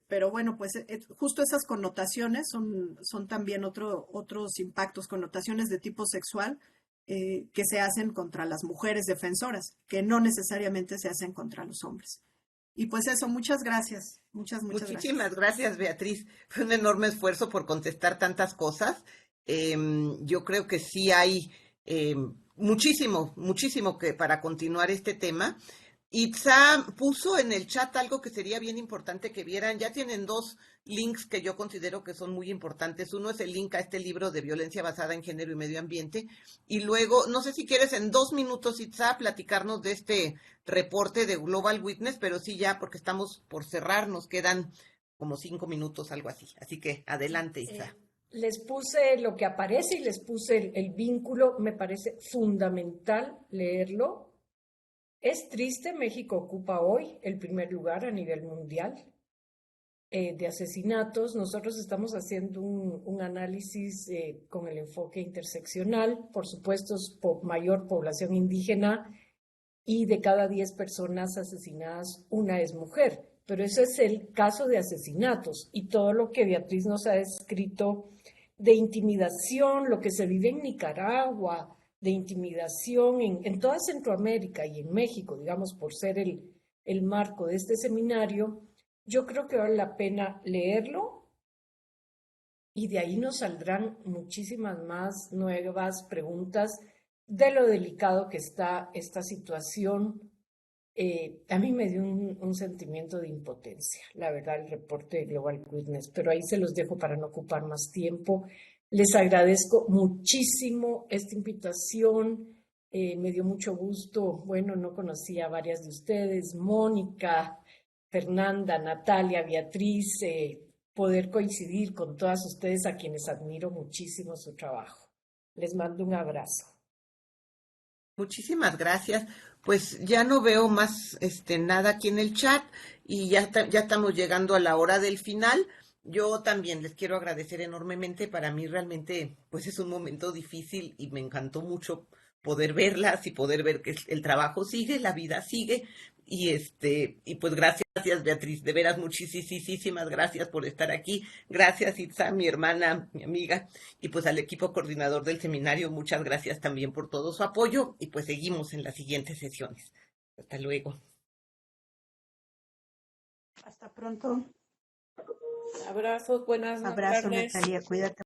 Pero bueno, pues justo esas connotaciones son también otros impactos, connotaciones de tipo sexual que se hacen contra las mujeres defensoras, que no necesariamente se hacen contra los hombres. Y pues eso, muchas gracias, muchas Muchísimas gracias. gracias, Beatriz. Fue un enorme esfuerzo por contestar tantas cosas. Yo creo que sí hay muchísimo que para continuar este tema. Itza puso en el chat algo que sería bien importante que vieran. Ya tienen dos links que yo considero que son muy importantes. Uno es el link a este libro de violencia basada en género y medio ambiente. Y luego, no sé si quieres en 2 minutos, Itza, platicarnos de este reporte de Global Witness, pero sí ya, porque estamos por cerrar, nos quedan como 5 minutos, algo así. Así que adelante, Itza. Les puse lo que aparece y les puse el vínculo. Me parece fundamental leerlo. Es triste, México ocupa hoy el primer lugar a nivel mundial de asesinatos. Nosotros estamos haciendo un análisis con el enfoque interseccional, por supuesto, mayor población indígena, y de cada 10 personas asesinadas, una es mujer. Pero ese es el caso de asesinatos, y todo lo que Beatriz nos ha descrito de intimidación, lo que se vive en Nicaragua, de intimidación en toda Centroamérica y en México, digamos, por ser el marco de este seminario, yo creo que vale la pena leerlo, y de ahí nos saldrán muchísimas más nuevas preguntas de lo delicado que está esta situación. A mí me dio un sentimiento de impotencia, la verdad, el reporte de Global Witness, pero ahí se los dejo para no ocupar más tiempo. Les agradezco muchísimo esta invitación, me dio mucho gusto. Bueno, no conocía a varias de ustedes, Mónica, Fernanda, Natalia, Beatriz, poder coincidir con todas ustedes, a quienes admiro muchísimo su trabajo. Les mando un abrazo. Muchísimas gracias. Pues ya no veo más nada aquí en el chat y ya estamos llegando a la hora del final. Yo también les quiero agradecer enormemente. Para mí realmente pues es un momento difícil y me encantó mucho poder verlas y poder ver que el trabajo sigue, la vida sigue y pues gracias, Beatriz, de veras muchísimas gracias por estar aquí. Gracias, Itza, mi hermana, mi amiga, y pues al equipo coordinador del seminario, muchas gracias también por todo su apoyo, y pues seguimos en las siguientes sesiones. Hasta luego. Hasta pronto. Abrazos, buenas Abrazo, tardes. Natalia, cuídate.